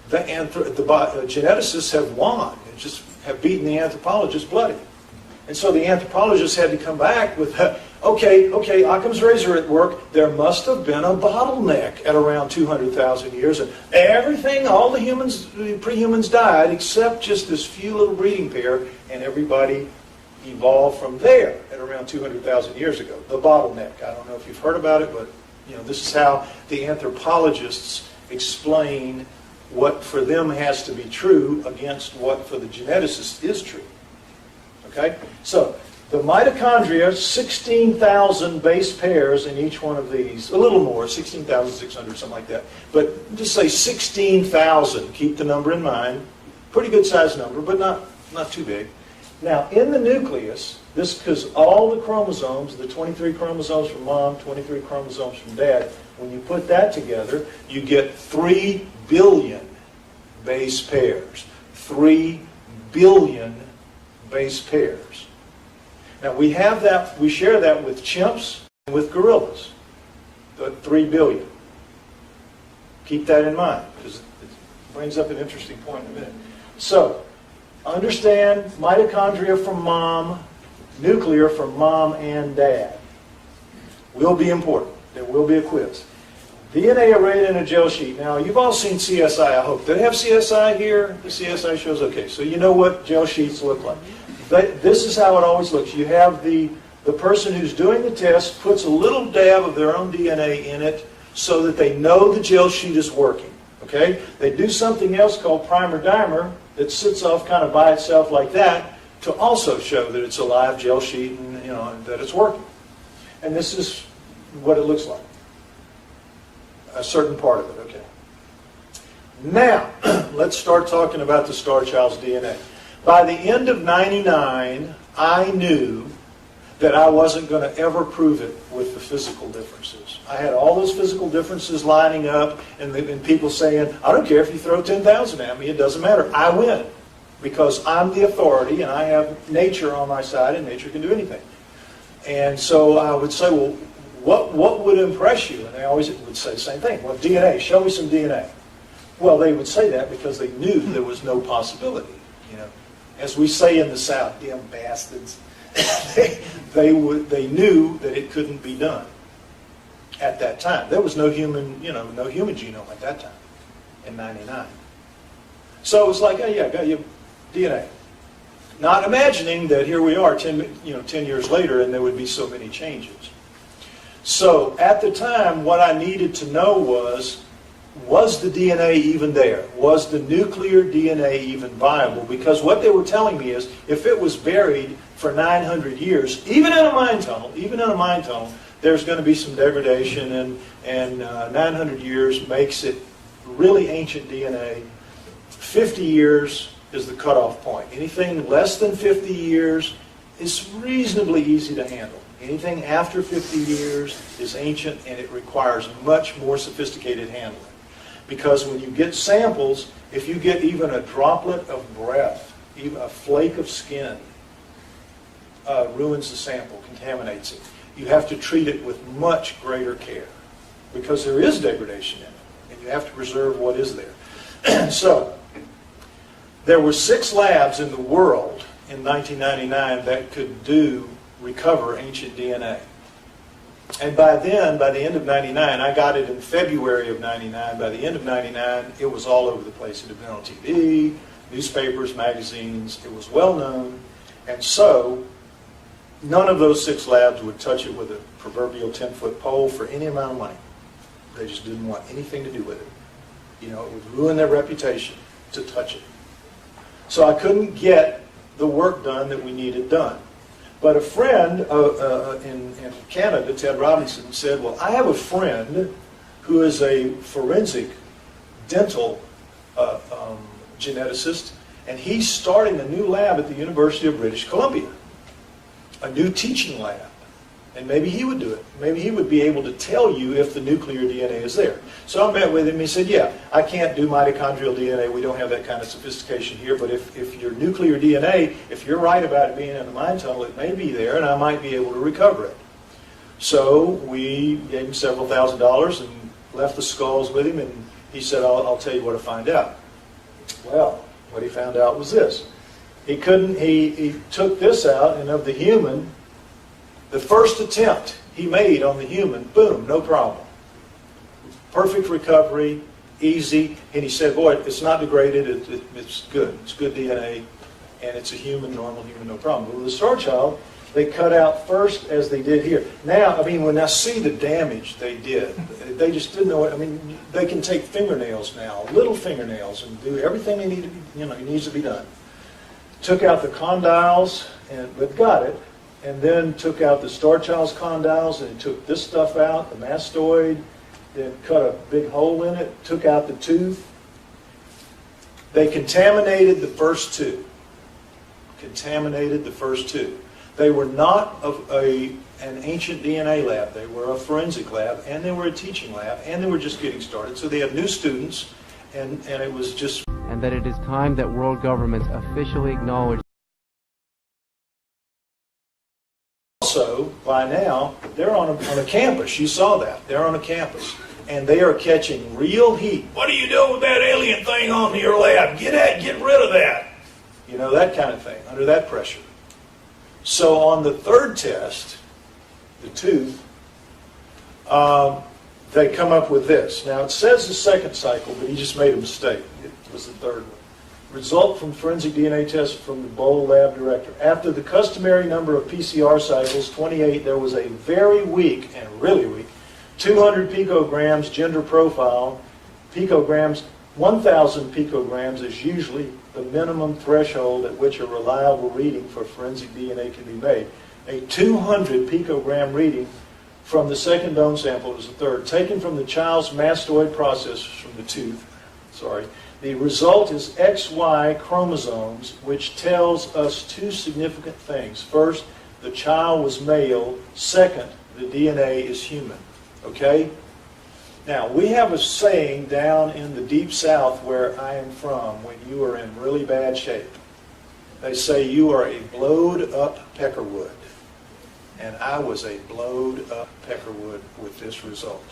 the geneticists have won and just have beaten the anthropologists bloody. And so the anthropologists had to come back with, okay, Occam's razor at work. There must have been a bottleneck at around 200,000 years. And everything, all the humans, pre-humans died, except just this few little breeding pair, and everybody evolved from there at around 200,000 years ago. The bottleneck. I don't know if you've heard about it, but this is how the anthropologists explain what for them has to be true against what for the geneticist is true. Okay? So, the mitochondria, 16,000 base pairs in each one of these, a little more, 16,600, something like that. But just say 16,000, keep the number in mind. Pretty good sized number, but not too big. Now, in the nucleus, this because all the chromosomes, the 23 chromosomes from mom, 23 chromosomes from dad, when you put that together, you get 3 billion base pairs. 3 billion base pairs. Now, we have that, we share that with chimps and with gorillas, the 3 billion. Keep that in mind, because it brings up an interesting point in a minute. So, understand mitochondria from mom, nuclear from mom and dad. Will be important. There will be a quiz. DNA arrayed in a gel sheet. Now, you've all seen CSI, I hope. Do they have CSI here? The CSI shows, okay. So you know what gel sheets look like. This is how it always looks. You have the person who's doing the test puts a little dab of their own DNA in it so that they know the gel sheet is working. Okay? They do something else called primer-dimer that sits off kind of by itself like that to also show that it's a live gel sheet and that it's working. And this is what it looks like. A certain part of it, okay. Now, let's start talking about the Starchild's DNA. By the end of '99, I knew that I wasn't going to ever prove it with the physical differences. I had all those physical differences lining up and people saying, I don't care if you throw 10,000 at me, it doesn't matter. I win because I'm the authority and I have nature on my side and nature can do anything. And so I would say, well, what would impress you? And they always would say the same thing. Well, DNA, show me some DNA. Well, they would say that because they knew there was no possibility. As we say in the South, damn bastards. they knew that it couldn't be done at that time. There was no human genome at that time in '99. So it was like, oh yeah, got your DNA. Not imagining that here we are 10 years later and there would be so many changes. So at the time, what I needed to know was the DNA even there? Was the nuclear DNA even viable? Because what they were telling me is, if it was buried for 900 years, even in a mine tunnel, there's going to be some degradation, and 900 years makes it really ancient DNA. 50 years is the cutoff point. Anything less than 50 years is reasonably easy to handle. Anything after 50 years is ancient, and it requires much more sophisticated handling. Because when you get samples, if you get even a droplet of breath, even a flake of skin, ruins the sample, contaminates it. You have to treat it with much greater care because there is degradation in it, and you have to preserve what is there. So, there were 6 labs in the world in 1999 that could recover ancient DNA. And by then, by the end of '99, I got it in February of '99. By the end of '99, it was all over the place. It had been on TV, newspapers, magazines. It was well known. And so, none of those 6 labs would touch it with a proverbial 10-foot pole for any amount of money. They just didn't want anything to do with it. It would ruin their reputation to touch it. So I couldn't get the work done that we needed done. But a friend in Canada, Ted Robinson, said, well, I have a friend who is a forensic dental geneticist, and he's starting a new lab at the University of British Columbia, a new teaching lab. And maybe he would do it. Maybe he would be able to tell you if the nuclear DNA is there. So I met with him. He said, yeah, I can't do mitochondrial DNA. We don't have that kind of sophistication here. But if your nuclear DNA, if you're right about it being in the mine tunnel, it may be there, and I might be able to recover it. So we gave him several $1,000s and left the skulls with him. And he said, I'll tell you what to find out. Well, what he found out was this. He took this out, and of the human, the first attempt he made on the human, boom, no problem. Perfect recovery, easy. And he said, boy, it's not degraded, it's good. It's good DNA, and it's a human, normal human, no problem. But with the Starchild, They cut out first as they did here. Now, I mean, when I see the damage they did, they just didn't know it. I mean, they can take fingernails now, little fingernails, and do everything they need to be, it needs to be done. Took out the condyles, but got it, and then took out the Starchild's condyles, and took this stuff out, the mastoid, then cut a big hole in it, took out the tooth. They contaminated the first two. Contaminated the first two. They were not an ancient DNA lab. They were a forensic lab, and they were a teaching lab, and they were just getting started. So they had new students, and it was just... And that it is time that world governments officially acknowledge. Also, by now, they're on a campus. You saw that. They're on a campus. And they are catching real heat. What are you doing with that alien thing on your lab? Get rid of that. That kind of thing, under that pressure. So on the third test, the tooth, they come up with this. Now it says the second cycle, but he just made a mistake. It was the third one. Result from forensic DNA test from the Bowl lab director. After the customary number of PCR cycles, 28, there was a very weak, and really weak, 200 picograms gender profile. Picograms, 1,000 picograms is usually the minimum threshold at which a reliable reading for forensic DNA can be made. A 200 picogram reading from the second bone sample is the third, taken from the child's mastoid process from the tooth. The result is XY chromosomes, which tells us two significant things. First, the child was male. Second, the DNA is human. Okay? Now, we have a saying down in the deep south where I am from, when you are in really bad shape. They say you are a blowed up peckerwood. And I was a blowed up peckerwood with this result.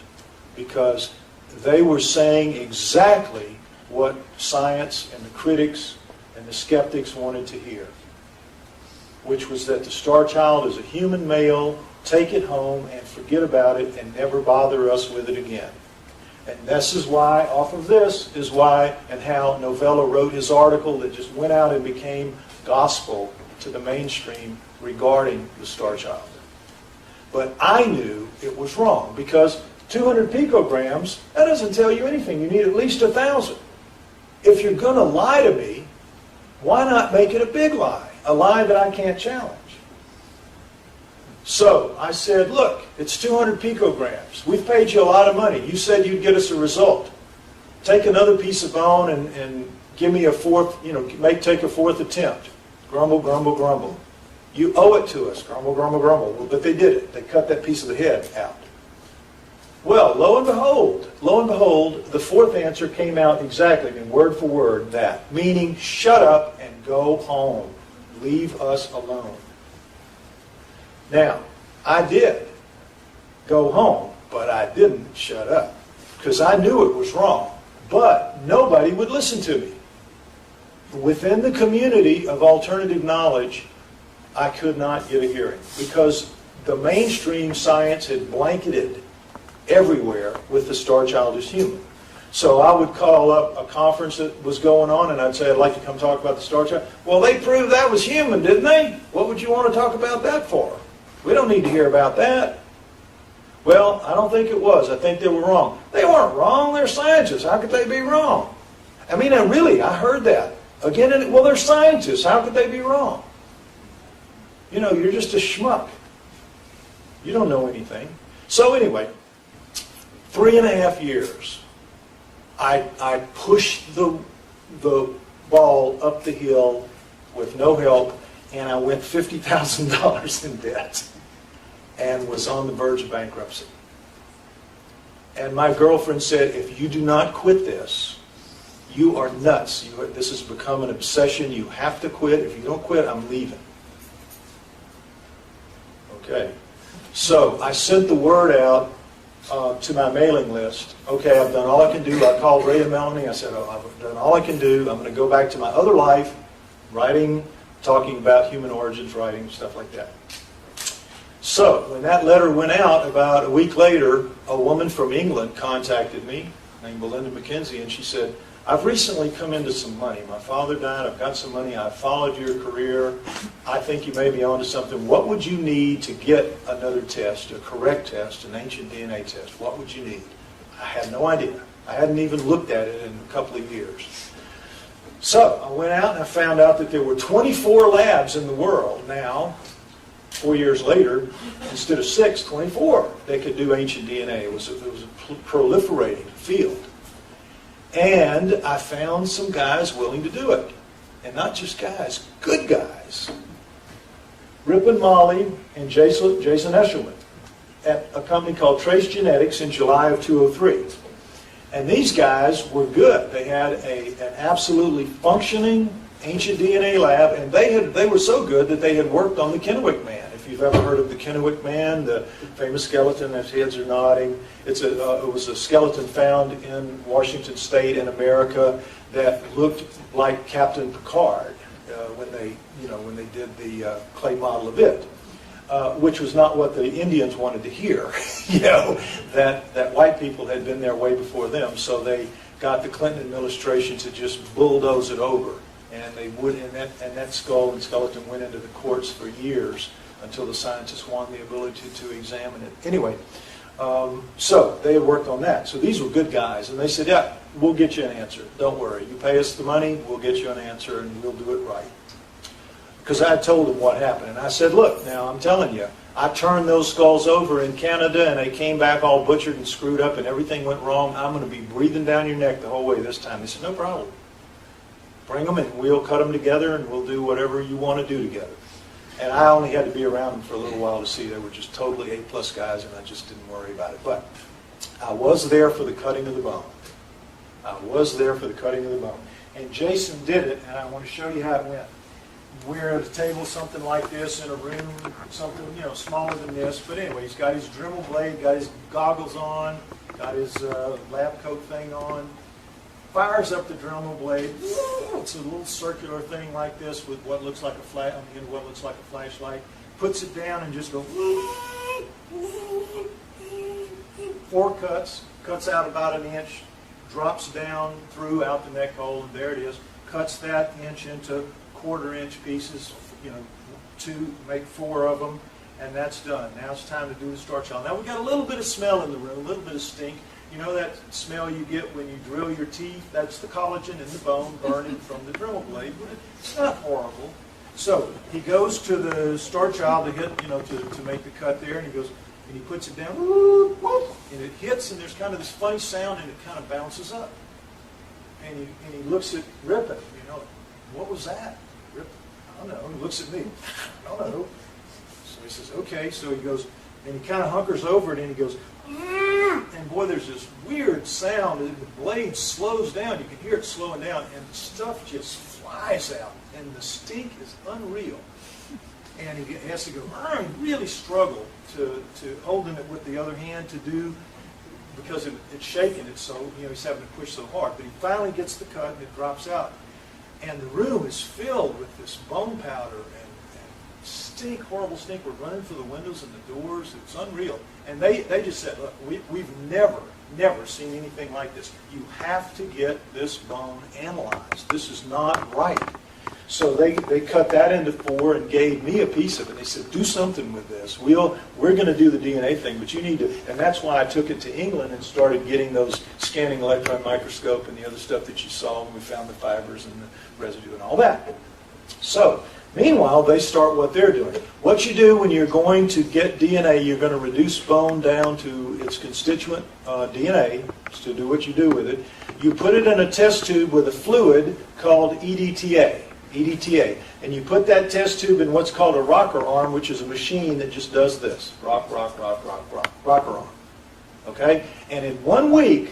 Because they were saying exactly what science and the critics and the skeptics wanted to hear. Which was that the Starchild is a human male, take it home and forget about it and never bother us with it again. And this is why, off of this, is why and how Novella wrote his article that just went out and became gospel to the mainstream regarding the Starchild. But I knew it was wrong because 200 picograms, that doesn't tell you anything. You need at least 1,000. If you're going to lie to me, why not make it a big lie? A lie that I can't challenge. So I said, look, it's 200 picograms. We've paid you a lot of money. You said you'd get us a result. Take another piece of bone and give me a fourth, take a fourth attempt. Grumble, grumble, grumble. You owe it to us. Grumble, grumble, grumble. Well, but they did it. They cut that piece of the head out. Well, lo and behold, the fourth answer came out exactly, in word for word, that. Meaning, shut up and go home. Leave us alone. Now, I did go home, but I didn't shut up because I knew it was wrong. But nobody would listen to me. Within the community of alternative knowledge, I could not get a hearing because the mainstream science had blanketed everywhere with the Starchild is human. So I would call up a conference that was going on and I'd say, I'd like to come talk about the Starchild. Well, they proved that was human, didn't they? What would you want to talk about that for? We don't need to hear about that. Well, I don't think it was. I think they were wrong. They weren't wrong. They're scientists. How could they be wrong? I mean, I heard that. Again, well, they're scientists. How could they be wrong? You're just a schmuck. You don't know anything. So anyway, 3.5 years, I pushed the ball up the hill with no help, and I went $50,000 in debt and was on the verge of bankruptcy. And my girlfriend said, if you do not quit this, you are nuts. This has become an obsession. You have to quit. If you don't quit, I'm leaving. Okay. So I sent the word out to my mailing list. Okay, I've done all I can do. I called Ray and Melanie. I said, I've done all I can do. I'm going to go back to my other life, writing, talking about human origins, writing, stuff like that. So when that letter went out, about a week later, a woman from England contacted me, named Belinda McKenzie, and she said, I've recently come into some money. My father died. I've got some money. I've followed your career. I think you may be onto something. What would you need to get another test, a correct test, an ancient DNA test? What would you need? I had no idea. I hadn't even looked at it in a couple of years. So I went out and I found out that there were 24 labs in the world now. 4 years later, instead of 6, 24, they could do ancient DNA. It was a proliferating field. And I found some guys willing to do it. And not just guys, good guys. Rip and Molly and Jason Eshelman at a company called Trace Genetics in July of 2003. And these guys were good. They had an absolutely functioning ancient DNA lab, and they were so good that they had worked on the Kennewick Man. If you've ever heard of the Kennewick Man, the famous skeleton, as heads are nodding, it was a skeleton found in Washington State in America that looked like Captain Picard when they did the clay model of it. Which was not what the Indians wanted to hear, that white people had been there way before them, so they got the Clinton administration to just bulldoze it over, and they would, and that skull and skeleton went into the courts for years until the scientists won the ability to examine it. Anyway, so they had worked on that. So these were good guys, and they said, yeah, we'll get you an answer. Don't worry. You pay us the money, we'll get you an answer, and we'll do it right. Because I had told them what happened. And I said, look, now I'm telling you, I turned those skulls over in Canada and they came back all butchered and screwed up and everything went wrong. I'm going to be breathing down your neck the whole way this time. They said, no problem. Bring them and we'll cut them together and we'll do whatever you want to do together. And I only had to be around them for a little while to see they were just totally A+ guys, and I just didn't worry about it. But I was there for the cutting of the bone. I was there for the cutting of the bone. And Jason did it, and I want to show you how it went. We're at a table, something like this, in a room, something, smaller than this. But anyway, he's got his Dremel blade, got his goggles on, got his lab coat thing on. Fires up the Dremel blade. It's a little circular thing like this with what looks like a flashlight. Puts it down and just goes. 4 cuts. Cuts out about an inch. Drops down through out the neck hole, and there it is. Cuts that inch into 1/4-inch pieces, to make 4 of them, and that's done. Now it's time to do the Starchild. Now we got a little bit of smell in the room, a little bit of stink. You know that smell you get when you drill your teeth? That's the collagen in the bone burning from the Dremel blade, but it's not horrible. So he goes to the Starchild to hit, to make the cut there, and he goes, and he puts it down, and it hits, and there's kind of this funny sound, and it kind of bounces up. And he looks at Ripon, what was that? Rip, I don't know. He looks at me. I don't know. So he says, okay. So he goes, and he kind of hunkers over it, and he goes, and boy, there's this weird sound, and the blade slows down. You can hear it slowing down, and the stuff just flies out, and the stink is unreal. And he has to go, really struggle to holding it with the other hand to do, because it's shaking it so, he's having to push so hard. But he finally gets the cut, and it drops out. And the room is filled with this bone powder and stink, horrible stink. We're running through the windows and the doors. It's unreal. And they just said, look, we've never seen anything like this. You have to get this bone analyzed. This is not right. So they cut that into 4 and gave me a piece of it. They said, do something with this. We're going to do the DNA thing, but you need to. And that's why I took it to England and started getting those scanning electron microscope and the other stuff that you saw when we found the fibers and the residue and all that. So meanwhile, they start what they're doing. What you do when you're going to get DNA, you're going to reduce bone down to its constituent DNA to do what you do with it. You put it in a test tube with a fluid called EDTA. And you put that test tube in what's called a rocker arm, which is a machine that just does this. Rock, rocker arm. Okay? And in 1 week,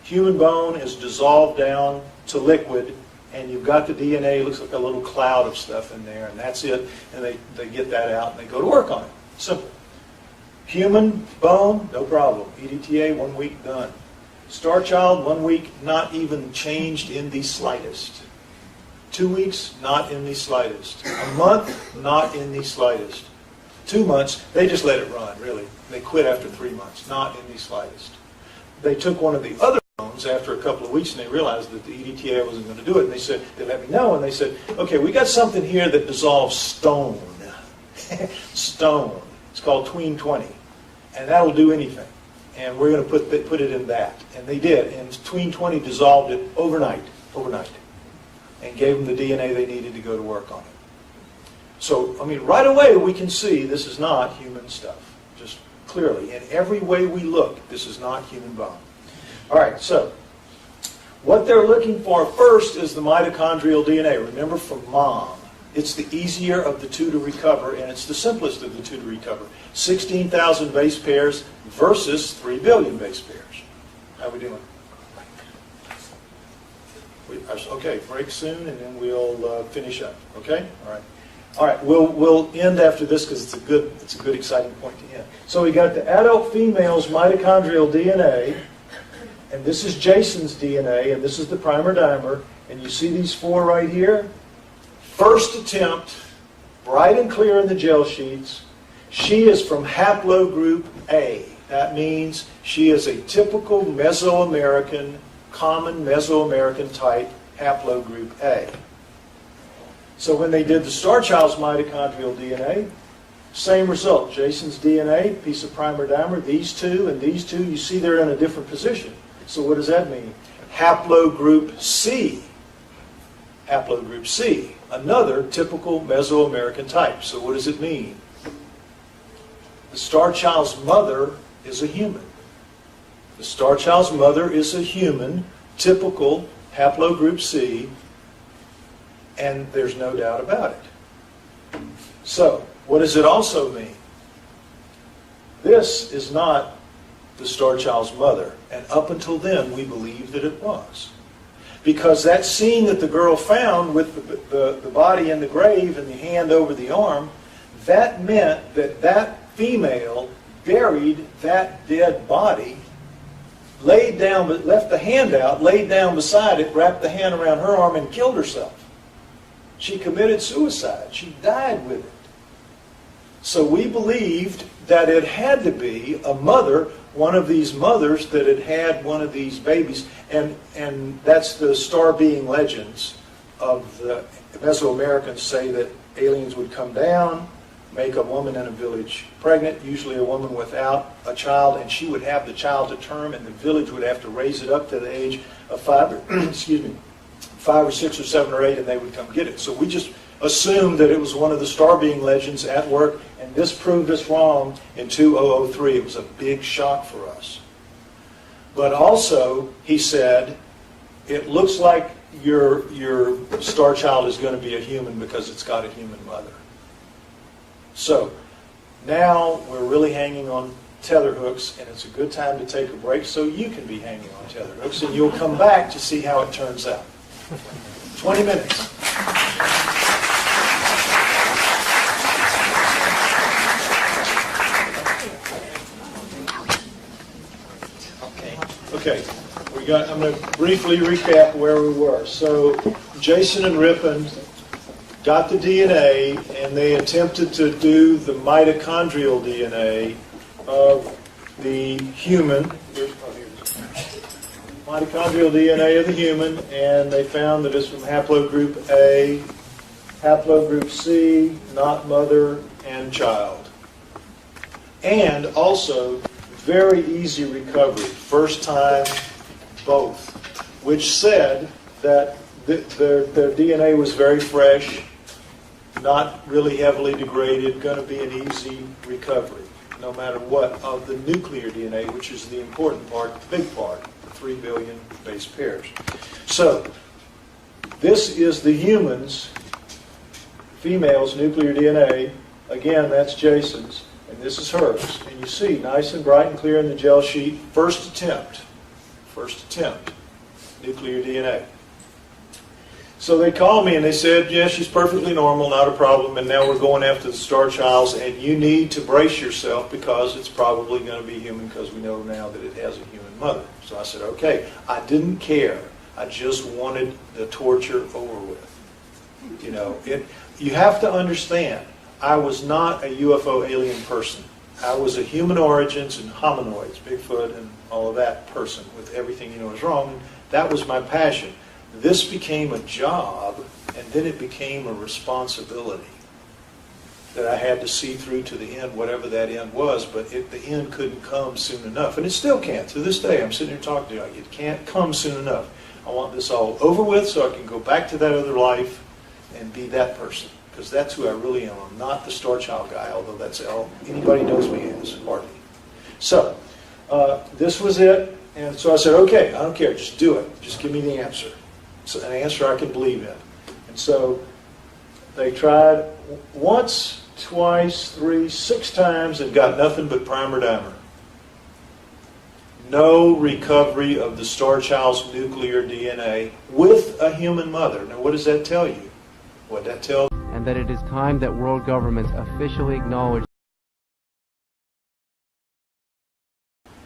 human bone is dissolved down to liquid, and you've got the DNA. It looks like a little cloud of stuff in there, and that's it. And they get that out, and they go to work on it. Simple. Human bone, no problem. EDTA, 1 week, done. Starchild, 1 week, not even changed in the slightest. 2 weeks, not in the slightest. A month, not in the slightest. 2 months, they just let it run, really. They quit after 3 months, not in the slightest. They took one of the other bones was after a couple of weeks, and they realized that the EDTA wasn't going to do it. And they said, they let me know, and they said, okay, we got something here that dissolves stone. Stone. It's called Tween 20. And that'll do anything. And we're going to put it in that. And they did. And Tween 20 dissolved it overnight. And gave them the DNA they needed to go to work on it. So, I mean, right away we can see this is not human stuff. Just clearly. In every way we look, this is not human bone. All right, so what they're looking for first is the mitochondrial DNA. Remember, from mom. It's the easier of the two to recover, and it's the simplest of the two to recover. 16,000 base pairs versus 3 billion base pairs. How are we doing? Okay, break soon, and then we'll finish up. Okay, all right. We'll end after this because it's a good, exciting point to end. So we got the adult female's mitochondrial DNA, and this is Jason's DNA, and this is the primer dimer, and you see these 4 right here. First attempt, bright and clear in the gel sheets. She is from haplogroup A. That means she is a typical Mesoamerican, common Mesoamerican type haplogroup A. So when they did the Starchild's mitochondrial DNA, same result. Jason's DNA, piece of primer dimer, these two and these two, you see they're in a different position. So what does that mean? Haplogroup C. Haplogroup C. Another typical Mesoamerican type. So what does it mean? The Starchild's mother is a human. The Starchild's mother is a human, typical haplogroup C, and there's no doubt about it. So, what does it also mean? This is not the Starchild's mother, and up until then we believed that it was. Because that scene that the girl found with the body in the grave and the hand over the arm, that meant that that female buried that dead body, laid down, left the hand out, laid down beside it, wrapped the hand around her arm and killed herself. She committed suicide. She died with it. So we believed that it had to be a mother, one of these mothers that had had one of these babies, and that's the star being legends of the Mesoamericans say that aliens would come down, make a woman in a village pregnant, usually a woman without a child, and she would have the child to term, and the village would have to raise it up to the age of 5 or 6 or 7 or 8, and they would come get it. So we just assumed that it was one of the star being legends at work, and this proved us wrong in 2003. It was a big shock for us. But also, he said, it looks like your star child is going to be a human because it's got a human mother. So, now we're really hanging on tether hooks, and it's a good time to take a break so you can be hanging on tether hooks, and you'll come back to see how it turns out. 20 minutes. Okay, I'm going to briefly recap where we were. So, Jason and Rippon got the DNA, and they attempted to do the mitochondrial DNA of the human. Mitochondrial DNA of the human, and they found that it's from haplogroup A, haplogroup C, not mother and child. And also, very easy recovery, first time, both, which said that their DNA was very fresh, not really heavily degraded, going to be an easy recovery, no matter what, of the nuclear DNA, which is the important part, the big part, the 3 billion base pairs. So, this is the human's, female's nuclear DNA. Again, that's Jason's, and this is hers. And you see, nice and bright and clear in the gel sheet, first attempt, nuclear DNA. So they called me and they said, yeah, she's perfectly normal, not a problem, and now we're going after the Starchild's, and you need to brace yourself because it's probably going to be human because we know now that it has a human mother. So I said, okay, I didn't care. I just wanted the torture over with. You know, you have to understand, I was not a UFO alien person. I was a human origins and hominoids, Bigfoot and all of that person with everything you know is wrong. That was my passion. This became a job, and then it became a responsibility that I had to see through to the end, whatever that end was, but the end couldn't come soon enough. And it still can't. To this day, I'm sitting here talking to you, it can't come soon enough. I want this all over with so I can go back to that other life and be that person, because that's who I really am. I'm not the Starchild guy, although that's all anybody knows me as, hardly. So, this was it, and so I said, okay, I don't care, just do it. Just give me the answer. It's an answer I can believe in. And so they tried once, twice, 3, 6 times and got nothing but primer dimer. No recovery of the Starchild's nuclear DNA with a human mother. Now what does that tell you? What that tells you? And that it is time that world governments officially acknowledge.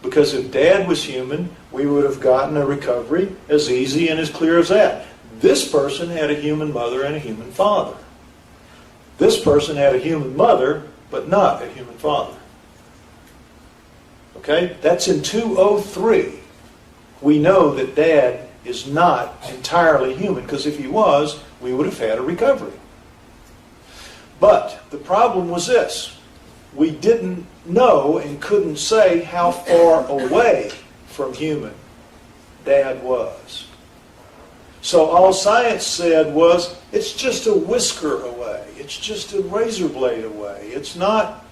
Because if Dad was human, we would have gotten a recovery as easy and as clear as that. This person had a human mother and a human father. This person had a human mother, but not a human father. Okay? That's in 203. We know that Dad is not entirely human, because if he was, we would have had a recovery. But the problem was this. We didn't know and couldn't say how far away from human Dad was. So all science said was, it's just a whisker away. It's just a razor blade away. It's not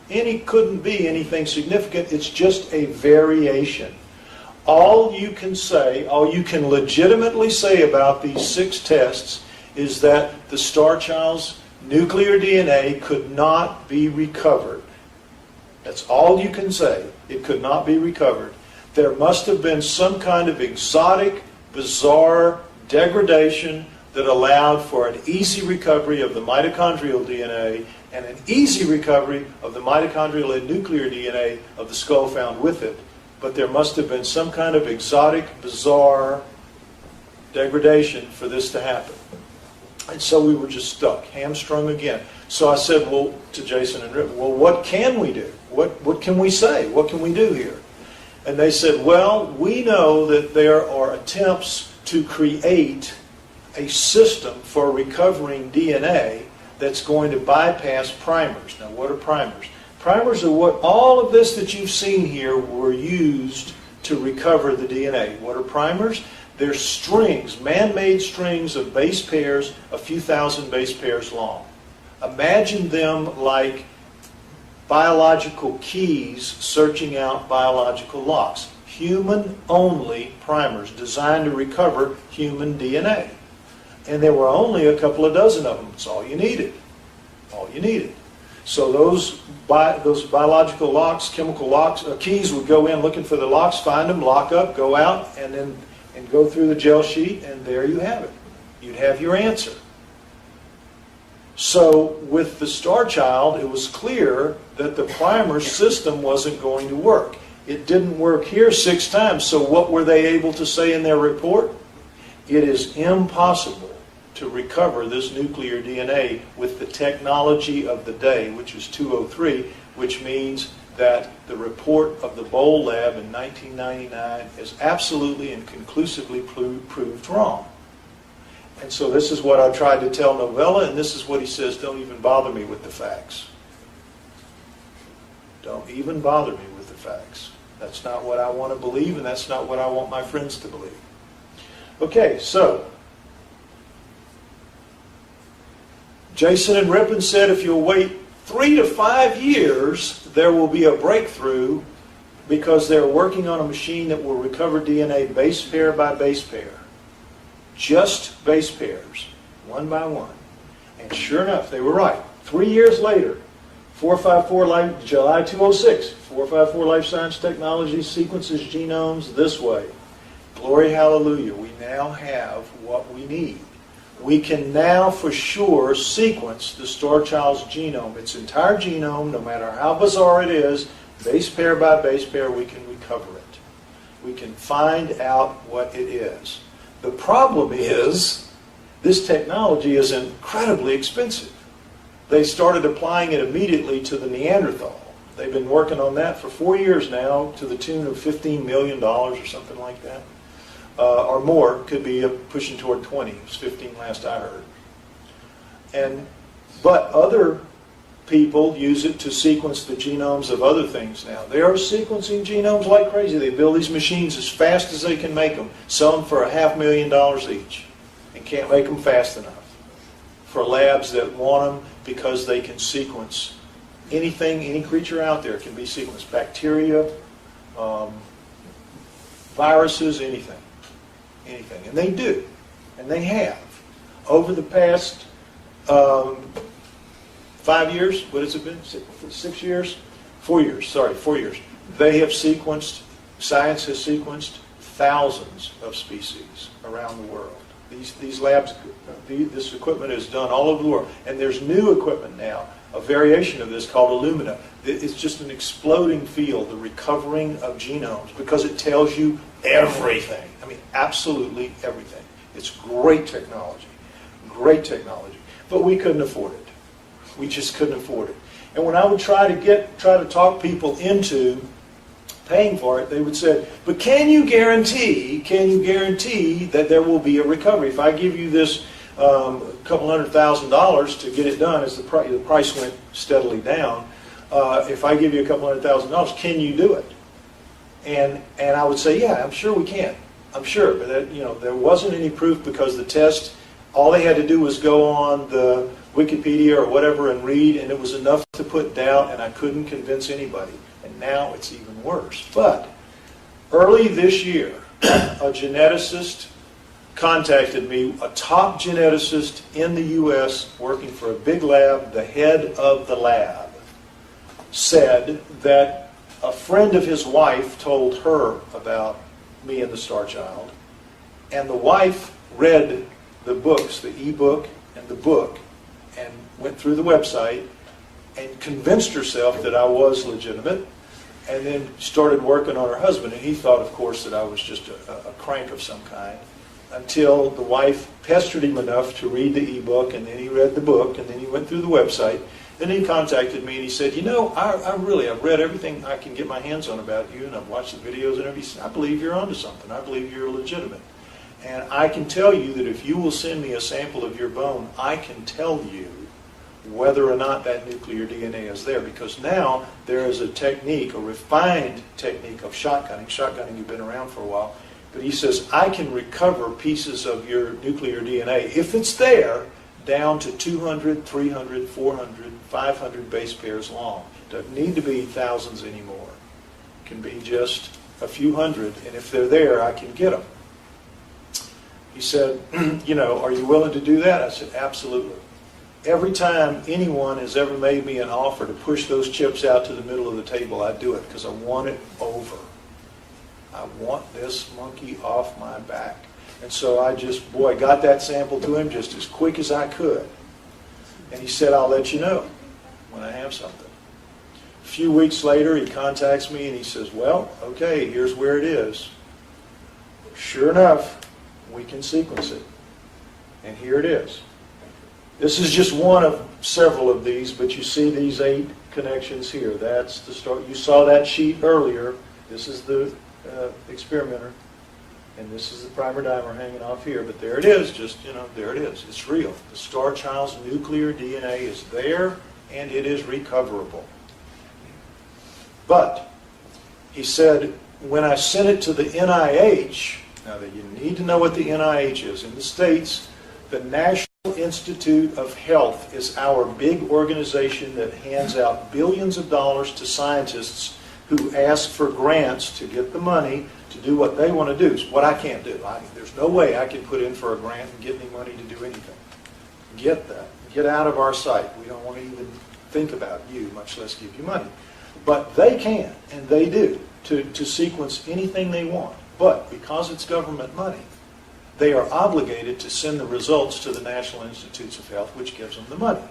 couldn't be anything significant. It's just a variation. All you can say, all you can legitimately say about these 6 tests is that the Starchild's nuclear DNA could not be recovered. That's all you can say. It could not be recovered. There must have been some kind of exotic, bizarre degradation that allowed for an easy recovery of the mitochondrial DNA and an easy recovery of the mitochondrial and nuclear DNA of the skull found with it. But there must have been some kind of exotic, bizarre degradation for this to happen. And so we were just stuck, hamstrung again. So I said, well, to Jason and Rip, well, what can we do? What can we say? What can we do here? And they said, well, we know that there are attempts to create a system for recovering DNA that's going to bypass primers. Now, what are primers? Primers are what all of this that you've seen here were used to recover the DNA. What are primers? They're strings, man-made strings of base pairs, a few thousand base pairs long. Imagine them like biological keys searching out biological locks. Human-only primers designed to recover human DNA. And there were only a couple of dozen of them. That's all you needed. All you needed. So those biological locks, chemical locks, keys would go in looking for the locks, find them, lock up, go out, and go through the gel sheet, and there you have it. You'd have your answer. So with the Starchild, it was clear that the primer system wasn't going to work. It didn't work here 6 times, so what were they able to say in their report? It is impossible to recover this nuclear DNA with the technology of the day, which is 203, which means that the report of the Bowl lab in 1999 is absolutely and conclusively proved wrong. And so this is what I tried to tell Novella, and this is what he says, don't even bother me with the facts. Don't even bother me with the facts. That's not what I want to believe, and that's not what I want my friends to believe. Okay, so Jason and Rippon said if you'll wait 3 to 5 years, there will be a breakthrough because they're working on a machine that will recover DNA base pair by base pair. Just base pairs, one by one. And sure enough, they were right. 3 years later, 454 July 2006, 454 Life Science Technologies sequences genomes this way. Glory, hallelujah, we now have what we need. We can now for sure sequence the Starchild's genome, its entire genome, no matter how bizarre it is, base pair by base pair, we can recover it. We can find out what it is. The problem is, this technology is incredibly expensive. They started applying it immediately to the Neanderthal. They've been working on that for 4 years now, to the tune of $15 million or something like that. Or more, could be pushing toward 20. It was 15 last I heard. But other people use it to sequence the genomes of other things now. They are sequencing genomes like crazy. They build these machines as fast as they can make them, sell them for $500,000 each, and can't make them fast enough for labs that want them, because they can sequence anything, any creature out there can be sequenced. Bacteria, viruses, anything. Anything. And they do. And they have. Over the past 5 years, what has it been? 6 years? 4 years, sorry, 4 years. They have sequenced, science has sequenced thousands of species around the world. These labs, this equipment is done all over the world. And there's new equipment now, a variation of this called Illumina. It's just an exploding field, the recovering of genomes, because it tells you everything. I mean, absolutely everything. It's great technology. Great technology. But we couldn't afford it. We just couldn't afford it. And when I would try to talk people into paying for it, they would say, but can you guarantee that there will be a recovery? If I give you this couple $100,000 to get it done, as the price went steadily down, if I give you a couple $100,000, can you do it? And I would say, yeah, I'm sure we can. I'm sure, but there wasn't any proof, because the test, all they had to do was go on the Wikipedia or whatever and read, and it was enough to put doubt, and I couldn't convince anybody. And now it's even worse. But early this year, a geneticist contacted me, a top geneticist in the U.S. working for a big lab. The head of the lab said that a friend of his wife told her about me and the Starchild, and the wife read the books, the e-book and the book, and went through the website and convinced herself that I was legitimate, and then started working on her husband. And he thought, of course, that I was just a crank of some kind, until the wife pestered him enough to read the e-book, and then he read the book, and then he went through the website. Then he contacted me and he said, I've read everything I can get my hands on about you, and I've watched the videos and everything. I believe you're onto something. I believe you're legitimate. And I can tell you that if you will send me a sample of your bone, I can tell you whether or not that nuclear DNA is there. Because now there is a technique, a refined technique of shotgunning. Shotgunning has been around for a while. But he says, I can recover pieces of your nuclear DNA, if it's there, down to 200, 300, 400, 500 base pairs long. Doesn't need to be thousands anymore. It can be just a few hundred, and if they're there, I can get them. He said, are you willing to do that? I said, absolutely. Every time anyone has ever made me an offer to push those chips out to the middle of the table, I do it, because I want it over. I want this monkey off my back. And so I got that sample to him just as quick as I could. And he said, I'll let you know when I have something. A few weeks later, he contacts me and he says, well, okay, here's where it is. Sure enough, we can sequence it. And here it is. This is just one of several of these, but you see these 8 connections here. That's the start. You saw that sheet earlier. This is the experimenter. And this is the primer dimer hanging off here. But there it is, there it is. It's real. The Starchild's nuclear DNA is there, and it is recoverable. But he said, when I sent it to the NIH, now that you need to know what the NIH is. In the States, the National Institute of Health is our big organization that hands out billions of dollars to scientists who ask for grants to get the money to do what they want to do. It's what I can't do. There's no way I can put in for a grant and get any money to do anything. Get that. Get out of our sight. We don't want to even think about you, much less give you money. But they can, and they do, to sequence anything they want. But because it's government money, they are obligated to send the results to the National Institutes of Health, which gives them the money.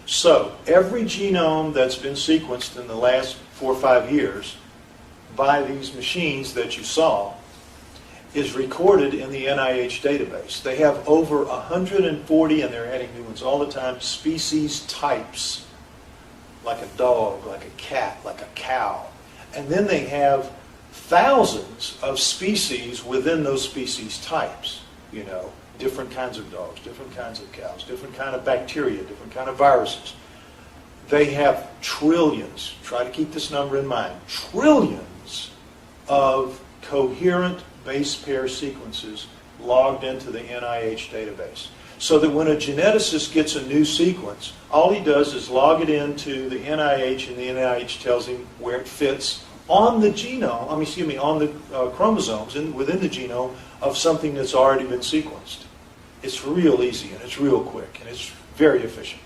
So every genome that's been sequenced in the last 4 or 5 years by these machines that you saw is recorded in the NIH database. They have over 140, and they're adding new ones all the time, species types. like a dog, like a cat, like a cow. And then they have thousands of species within those species types, you know, different kinds of dogs, different kinds of cows, different kind of bacteria, different kind of viruses. They have trillions, try to keep this number in mind, trillions of coherent base pair sequences logged into the NIH database. So that when a geneticist gets a new sequence, all he does is log it into the NIH, and the NIH tells him where it fits on the genome, on the chromosomes within the genome of something that's already been sequenced. It's real easy, and it's real quick, and it's very efficient.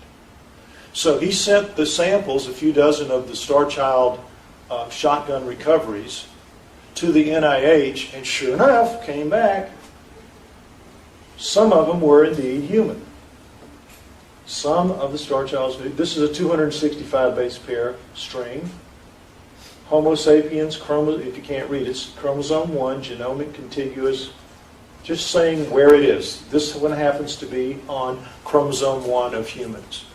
So he sent the samples, a few dozen of the Starchild shotgun recoveries, to the NIH, and sure enough, came back. Some of them were indeed human. Some of the Starchilds, this is a 265 base pair string. Homo sapiens, if you can't read, it's chromosome 1, genomic contiguous, just saying where it is. This one happens to be on chromosome 1 of humans.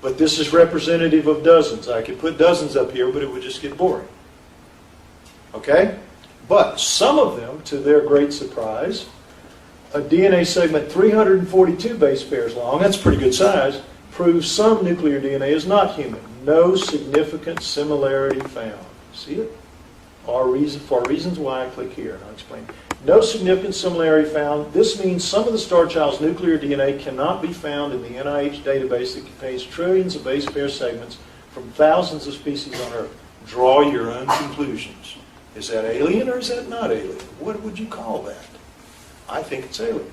But this is representative of dozens. I could put dozens up here, but it would just get boring. Okay? But some of them, to their great surprise, a DNA segment 342 base pairs long, that's pretty good size, proves some nuclear DNA is not human. No significant similarity found. See it? For reasons why I click here, and I'll explain. No significant similarity found. This means some of the Starchild's nuclear DNA cannot be found in the NIH database that contains trillions of base pair segments from thousands of species on Earth. Draw your own conclusions. Is that alien or is that not alien? What would you call that? I think it's alien.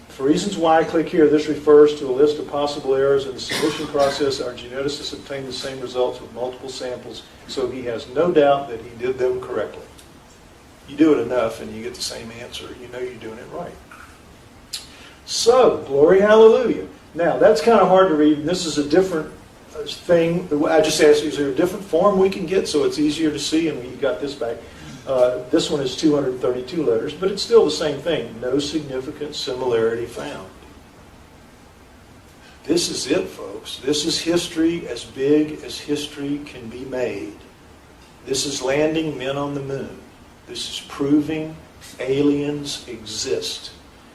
For reasons why I click here, this refers to a list of possible errors in the submission process. Our geneticists obtained the same results with multiple samples, so he has no doubt that he did them correctly. You do it enough and you get the same answer. You know you're doing it right. So, glory hallelujah. Now, that's kind of hard to read, and this is a different thing. I just asked you, is there a different form we can get so it's easier to see, and we got this back. This one is 232 letters, but it's still the same thing. No significant similarity found. This is it, folks. This is history as big as history can be made. This is landing men on the moon. This is proving aliens exist.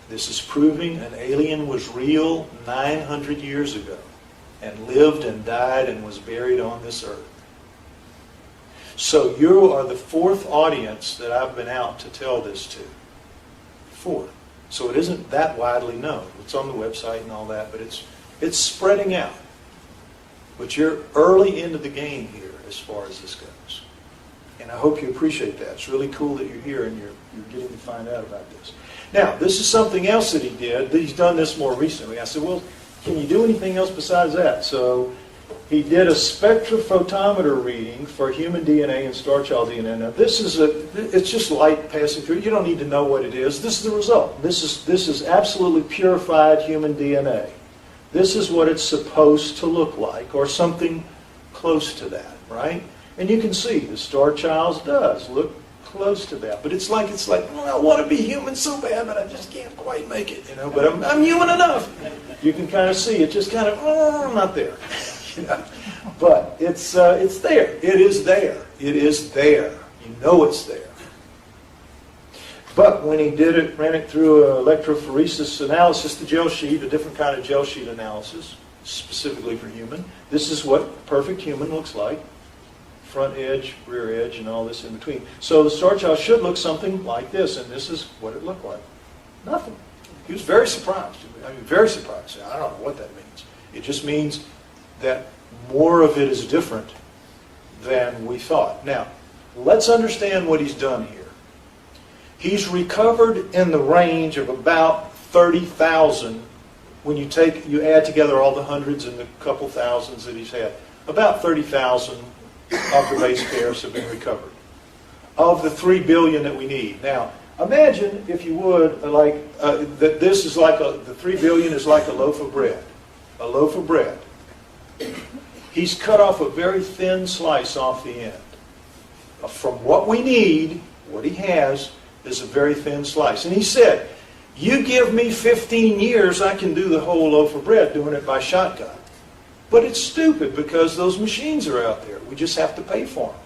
This is proving an alien was real 900 years ago and lived and died and was buried on this earth. So you are the fourth audience that I've been out to tell this to. Fourth. So it isn't that widely known. It's on the website and all that, but it's spreading out. But you're early into the game here as far as this goes. And I hope you appreciate that. It's really cool that you're here and you're getting to find out about this. Now, this is something else that he did. He's done this more recently. I said, well, can you do anything else besides that? So he did a spectrophotometer reading for human DNA and Starchild DNA. Now, it's just light passing through. You don't need to know what it is. This is the result. This is absolutely purified human DNA. This is what it's supposed to look like, or something close to that, right? And you can see the Starchild's does look close to that. But it's like, well, I want to be human so bad, but I just can't quite make it, you know. But I'm human enough. You can kind of see it just kind of, I'm not there. You know? But it's there. It is there. It is there. You know it's there. But when he did it, ran it through electrophoresis analysis, the gel sheet, a different kind of gel sheet analysis, specifically for human. This is what perfect human looks like. Front edge, rear edge, and all this in between. So the Starchild should look something like this, and this is what it looked like. Nothing. He was very surprised. I mean, very surprised. I don't know what that means. It just means that more of it is different than we thought. Now, let's understand what he's done here. He's recovered in the range of about 30,000 when you add together all the hundreds and the couple thousands that he's had. About 30,000 of the base pairs have been recovered. Of the 3 billion that we need. Now, imagine, if you would, that this is like the 3 billion is like a loaf of bread. A loaf of bread. He's cut off a very thin slice off the end. From what we need, what he has is a very thin slice. And he said, you give me 15 years, I can do the whole loaf of bread doing it by shotgun. But it's stupid because those machines are out there. We just have to pay for them.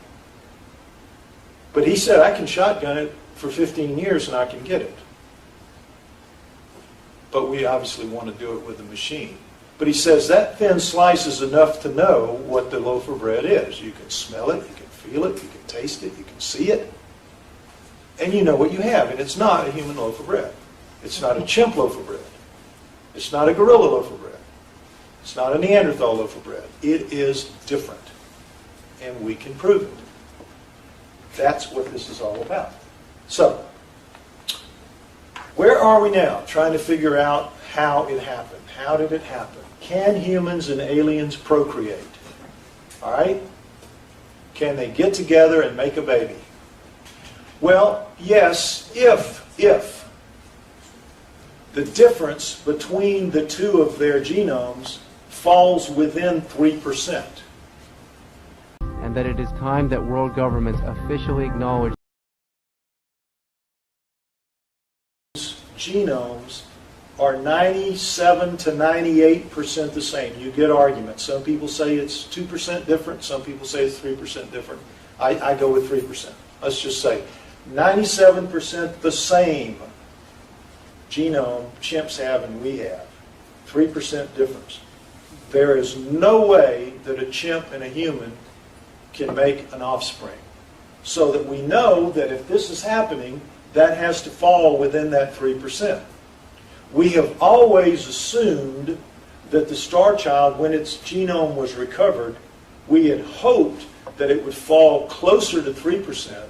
But he said, I can shotgun it for 15 years and I can get it. But we obviously want to do it with a machine. But he says that thin slice is enough to know what the loaf of bread is. You can smell it, you can feel it, you can taste it, you can see it. And you know what you have. And it's not a human loaf of bread. It's not a chimp loaf of bread. It's not a gorilla loaf of bread. It's not a Neanderthal loaf of bread. It is different. And we can prove it. That's what this is all about. So, where are we now? Trying to figure out how it happened. How did it happen? Can humans and aliens procreate? All right? Can they get together and make a baby? Well, yes, if the difference between the two of their genomes falls within 3%. And that it is time that world governments officially acknowledge genomes are 97 to 98% the same. You get arguments. Some people say it's 2% different. Some people say it's 3% different. I go with 3%. Let's just say 97% the same genome chimps have and we have. 3% difference. There is no way that a chimp and a human can make an offspring. So that we know that if this is happening, that has to fall within that 3%. We have always assumed that the Starchild, when its genome was recovered, we had hoped that it would fall closer to 3%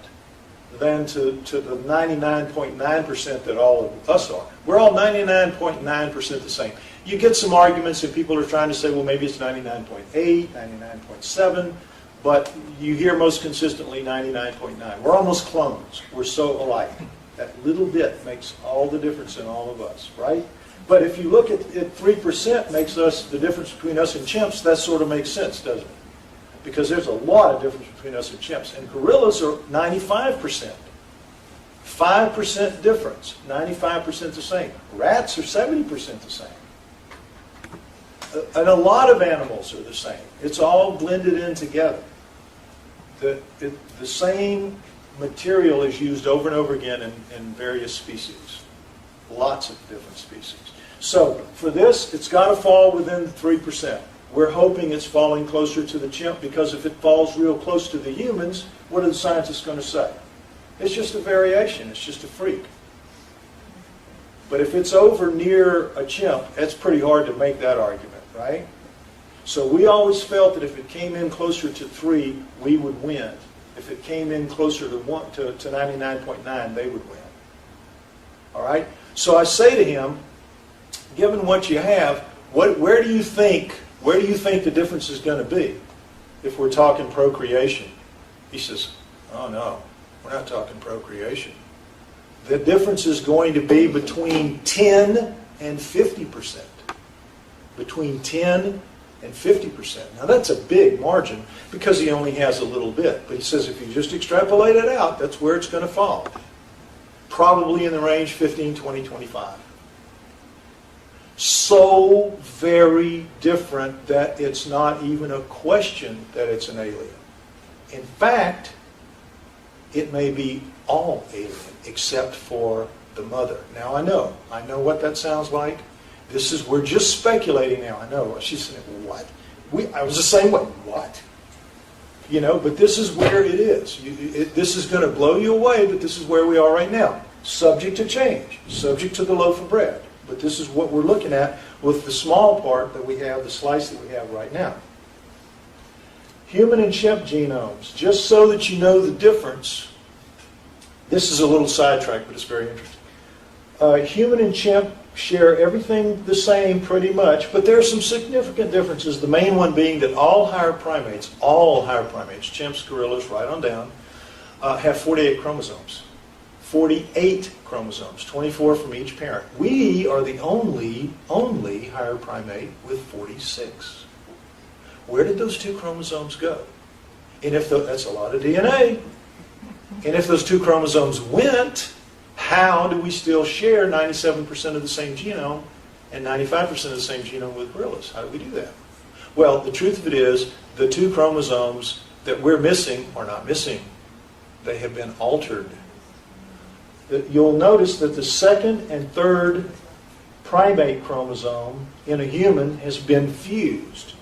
than to the 99.9% that all of us are. We're all 99.9% the same. You get some arguments and people are trying to say, well, maybe it's 99.8, 99.7, but you hear most consistently 99.9. We're almost clones. We're so alike. That little bit makes all the difference in all of us, right? But if you look at 3% makes us, the difference between us and chimps, that sort of makes sense, doesn't it? Because there's a lot of difference between us and chimps. And gorillas are 95%. 5% difference, 95% the same. Rats are 70% the same. And a lot of animals are the same. It's all blended in together. The same material is used over and over again in various species. Lots of different species. So for this, it's got to fall within 3%. We're hoping it's falling closer to the chimp because if it falls real close to the humans, what are the scientists going to say? It's just a variation. It's just a freak. But if it's over near a chimp, it's pretty hard to make that argument, right? So we always felt that if it came in closer to 3, we would win. If it came in closer to 99.9, they would win. All right? So I say to him, given what you have, where do you think the difference is going to be if we're talking procreation? He says, oh no, we're not talking procreation. The difference is going to be between 10 and 50%. Between 10 and 50%. Now that's a big margin because he only has a little bit. But he says if you just extrapolate it out, that's where it's going to fall. Probably in the range 15, 20, 25. So very different that it's not even a question that it's an alien. In fact, it may be all alien except for the mother. Now I know what that sounds like. We're just speculating now. I know. She's saying, what? I was the same way. What? You know, but this is where it is. This is going to blow you away, but this is where we are right now. Subject to change. Subject to the loaf of bread. But this is what we're looking at with the small part that we have, the slice that we have right now. Human and chimp genomes. Just so that you know the difference. This is a little sidetrack, but it's very interesting. Human and chimp share everything the same pretty much, but there are some significant differences. The main one being that all higher primates, chimps, gorillas, right on down, have 48 chromosomes. 48 chromosomes, 24 from each parent. We are the only higher primate with 46. Where did those 2 chromosomes go? And if that's a lot of DNA. And if those 2 chromosomes went, how do we still share 97% of the same genome and 95% of the same genome with gorillas? How do we do that? Well, the truth of it is, the 2 chromosomes that we're missing are not missing. They have been altered. You'll notice that the 2nd and 3rd primate chromosome in a human has been fused.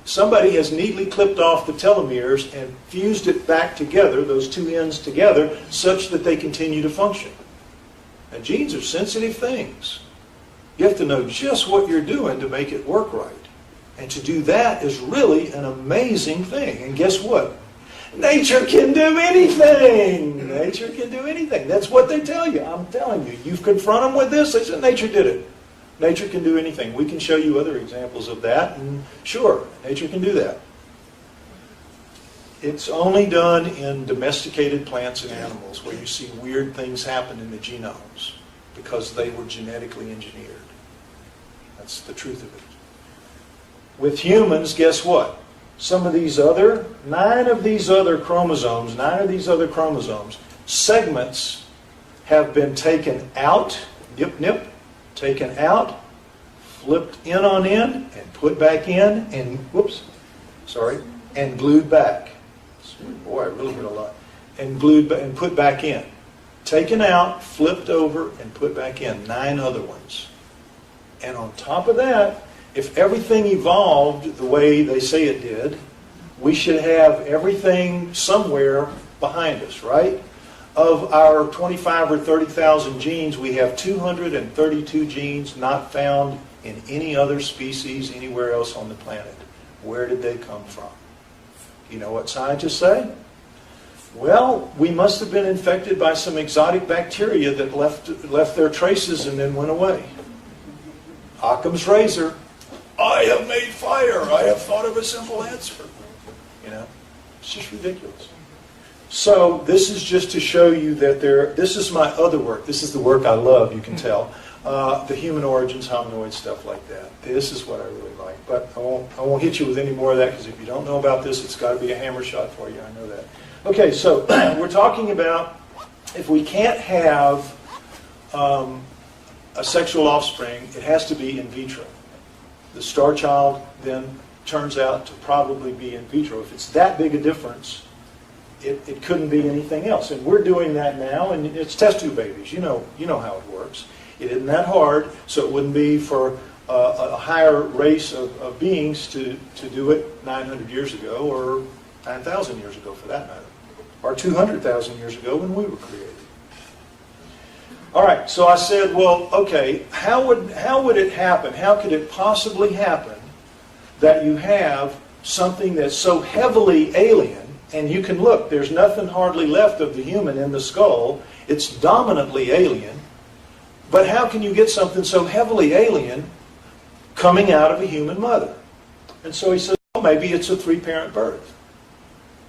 Somebody has neatly clipped off the telomeres and fused it back together, those 2 ends together, such that they continue to function. Now, genes are sensitive things. You have to know just what you're doing to make it work right. And to do that is really an amazing thing. And guess what? Nature can do anything. Nature can do anything. That's what they tell you. I'm telling you. You confront them with this, they say nature did it. Nature can do anything. We can show you other examples of that. And sure, nature can do that. It's only done in domesticated plants and animals where you see weird things happen in the genomes because they were genetically engineered. That's the truth of it. With humans, guess what? Some of these other, 9 of these other chromosomes, segments have been taken out, taken out, flipped in on end, and put back in, and, and glued back. Boy, I really hit a lot. And glued and put back in. Taken out, flipped over, and put back in. 9 other ones. And on top of that, if everything evolved the way they say it did, we should have everything somewhere behind us, right? Of our 25 or 30,000 genes, we have 232 genes not found in any other species anywhere else on the planet. Where did they come from? You know what scientists say? Well, we must have been infected by some exotic bacteria that left their traces and then went away. Occam's razor. I have made fire. I have thought of a simple answer. You know, it's just ridiculous. So this is just to show you that this is my other work. This is the work I love, you can tell. The human origins, hominoid, stuff like that. This is what I really like. But I won't hit you with any more of that because if you don't know about this, it's got to be a hammer shot for you. I know that. Okay, so we're talking about if we can't have a sexual offspring, it has to be in vitro. The Starchild then turns out to probably be in vitro. If it's that big a difference, it couldn't be anything else. And we're doing that now, and it's test tube babies. You know how it works. It isn't that hard, so it wouldn't be for a higher race of beings to do it 900 years ago, or 9,000 years ago for that matter, or 200,000 years ago when we were created. All right, so I said, well, okay, how would it happen? How could it possibly happen that you have something that's so heavily alien, and you can look, there's nothing hardly left of the human in the skull, it's dominantly alien, but how can you get something so heavily alien coming out of a human mother? And so he said, well, maybe it's a 3-parent birth.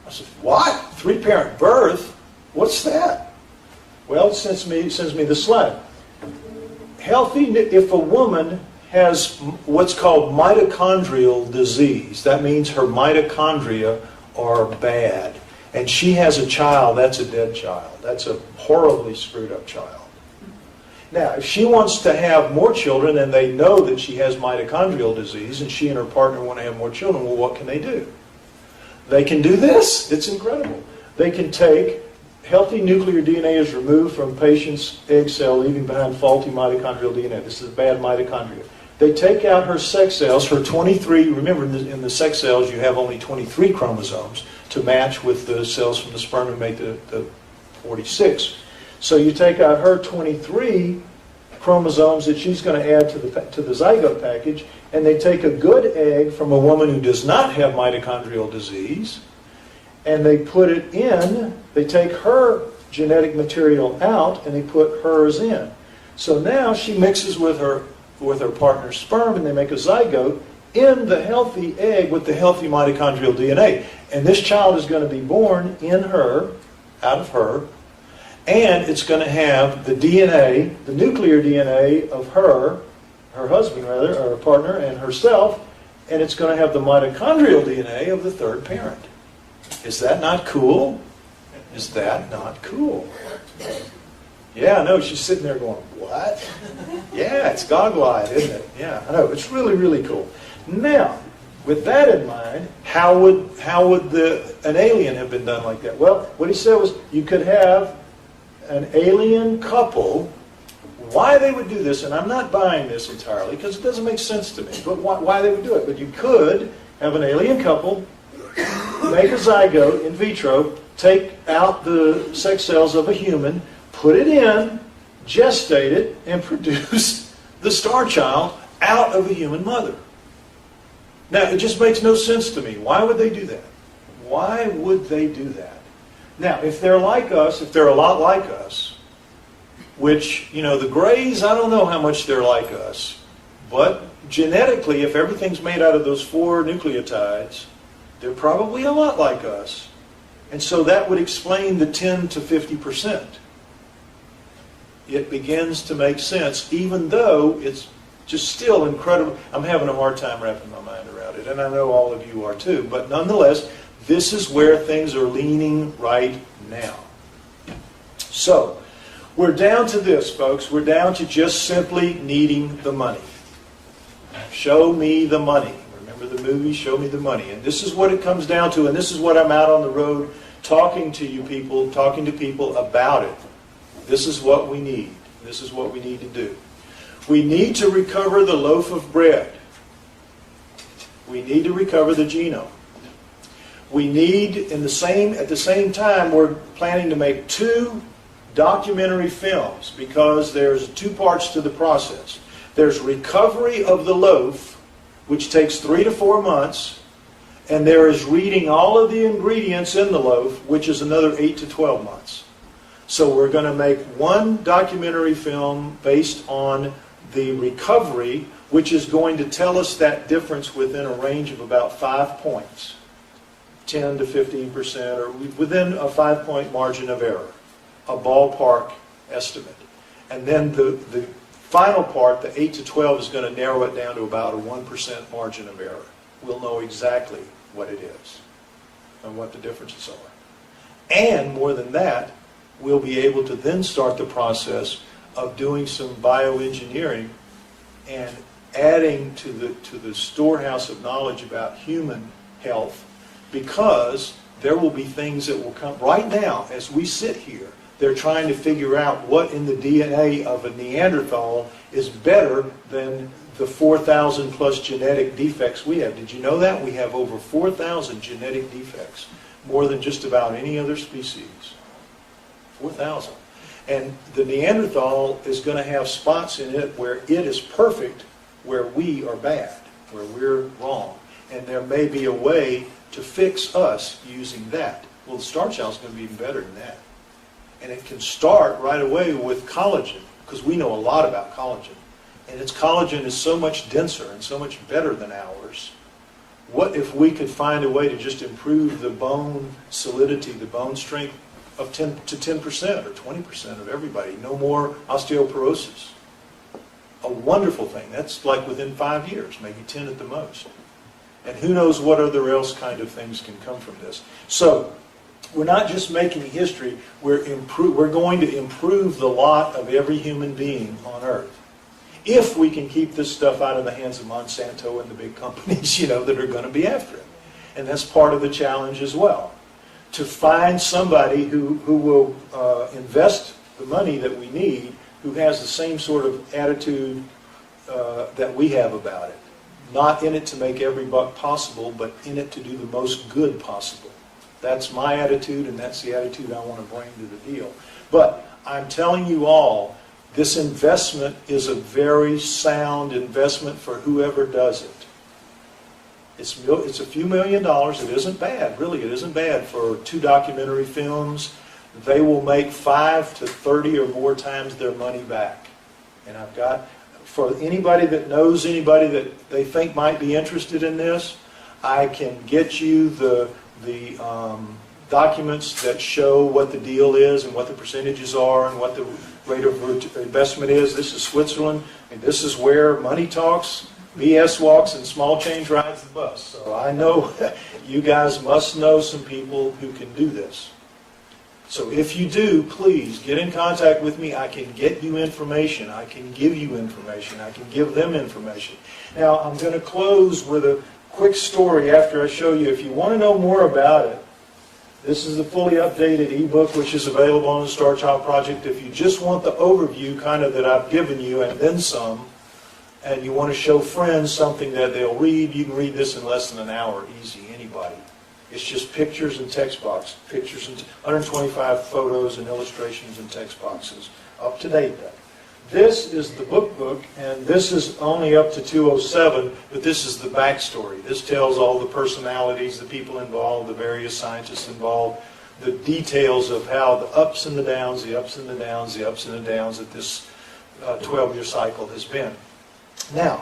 I said, what? 3-parent birth? What's that? Well, it sends me the slide. If a woman has what's called mitochondrial disease, that means her mitochondria are bad, and she has a child, that's a dead child. That's a horribly screwed up child. Now, if she wants to have more children and they know that she has mitochondrial disease and she and her partner want to have more children, well, what can they do? They can do this. It's incredible. They can take healthy nuclear DNA is removed from patient's egg cell, leaving behind faulty mitochondrial DNA. This is bad mitochondria. They take out her sex cells, her 23, remember in the sex cells you have only 23 chromosomes to match with the cells from the sperm and make the 46. So you take out her 23 chromosomes that she's going to add to the zygote package, and they take a good egg from a woman who does not have mitochondrial disease, and they put it in, they take her genetic material out, and they put hers in. So now she mixes with her partner's sperm, and they make a zygote in the healthy egg with the healthy mitochondrial DNA. And this child is going to be born in her, out of her, and it's going to have the DNA, the nuclear DNA of her husband rather, or her partner, and herself, and it's going to have the mitochondrial DNA of the 3rd parent. Is that not cool? Is that not cool? Yeah, I know. She's sitting there going, what? Yeah, it's goggle-eyed, isn't it? Yeah, I know. It's really, really cool. Now, with that in mind, how would an alien have been done like that? Well, what he said was you could have an alien couple. Why they would do this, and I'm not buying this entirely because it doesn't make sense to me, but why they would do it. But you could have an alien couple, make a zygote in vitro, take out the sex cells of a human, put it in, gestate it, and produce the star child out of a human mother. Now, it just makes no sense to me. Why would they do that? Why would they do that? Now, if they're like us, if they're a lot like us, which, you know, the Greys, I don't know how much they're like us, but genetically, if everything's made out of those 4 nucleotides, they're probably a lot like us. And so that would explain the 10 to 50%. It begins to make sense, even though it's just still incredible. I'm having a hard time wrapping my mind around it, and I know all of you are too. But nonetheless, this is where things are leaning right now. So, we're down to this, folks. We're down to just simply needing the money. Show me the money. Remember the movie, Show Me the Money. And this is what it comes down to, and this is what I'm out on the road talking to you people, talking to people about it. This is what we need. This is what we need to do. We need to recover the loaf of bread. We need to recover the genome. We need, at the same time, we're planning to make 2 documentary films because there's 2 parts to the process. There's recovery of the loaf, which takes 3 to 4 months, and there is reading all of the ingredients in the loaf, which is another 8 to 12 months. So we're going to make 1 documentary film based on the recovery, which is going to tell us that difference within a range of about 5 points, 10 to 15%, or within a 5-point margin of error, a ballpark estimate. And then the final part, the 8 to 12, is going to narrow it down to about a 1% margin of error. We'll know exactly what it is and what the differences are. And more than that, we'll be able to then start the process of doing some bioengineering and adding to the storehouse of knowledge about human health, because there will be things that will come. Right now, as we sit here, they're trying to figure out what in the DNA of a Neanderthal is better than the 4,000 plus genetic defects we have. Did you know that? We have over 4,000 genetic defects, more than just about any other species. 4,000. And the Neanderthal is going to have spots in it where it is perfect, where we are bad, where we're wrong. And there may be a way to fix us using that. Well, the star child is going to be even better than that. And it can start right away with collagen, because we know a lot about collagen. And its collagen is so much denser and so much better than ours. What if we could find a way to just improve the bone solidity, the bone strength of 10 to 10% or 20% of everybody? No more osteoporosis. A wonderful thing. That's like within 5 years, maybe 10 at the most. And who knows what other else kind of things can come from this. So, we're not just making history, we're going to improve the lot of every human being on Earth. If we can keep this stuff out of the hands of Monsanto and the big companies, that are going to be after it. And that's part of the challenge as well. To find somebody who will invest the money that we need, who has the same sort of attitude that we have about it. Not in it to make every buck possible, but in it to do the most good possible. That's my attitude, and that's the attitude I want to bring to the deal. But I'm telling you all, this investment is a very sound investment for whoever does it. It's a few $1 million. It isn't bad, really. It isn't bad for 2 documentary films. They will make 5 to 30 or more times their money back. And I've got, for anybody that knows anybody that they think might be interested in this, I can get you the documents that show what the deal is and what the percentages are and what the rate of investment is. This is Switzerland, and this is where money talks, BS walks, and small change rides the bus. So I know you guys must know some people who can do this. So if you do, please get in contact with me. I can get you information. I can give you information. I can give them information. Now, I'm going to close with a quick story after I show you. If you want to know more about it, this is the fully updated ebook, which is available on the Starchild Project. If you just want the overview kind of that I've given you and then some, and you want to show friends something that they'll read, you can read this in less than an hour, easy, anybody. It's just pictures and text box, pictures and 125 photos and illustrations and text boxes, up to date though. This is the book, and this is only up to 207, but this is the backstory. This tells all the personalities, the people involved, the various scientists involved, the details of how the ups and the downs, the ups and the downs, the ups and the downs that this 12-year cycle has been. Now,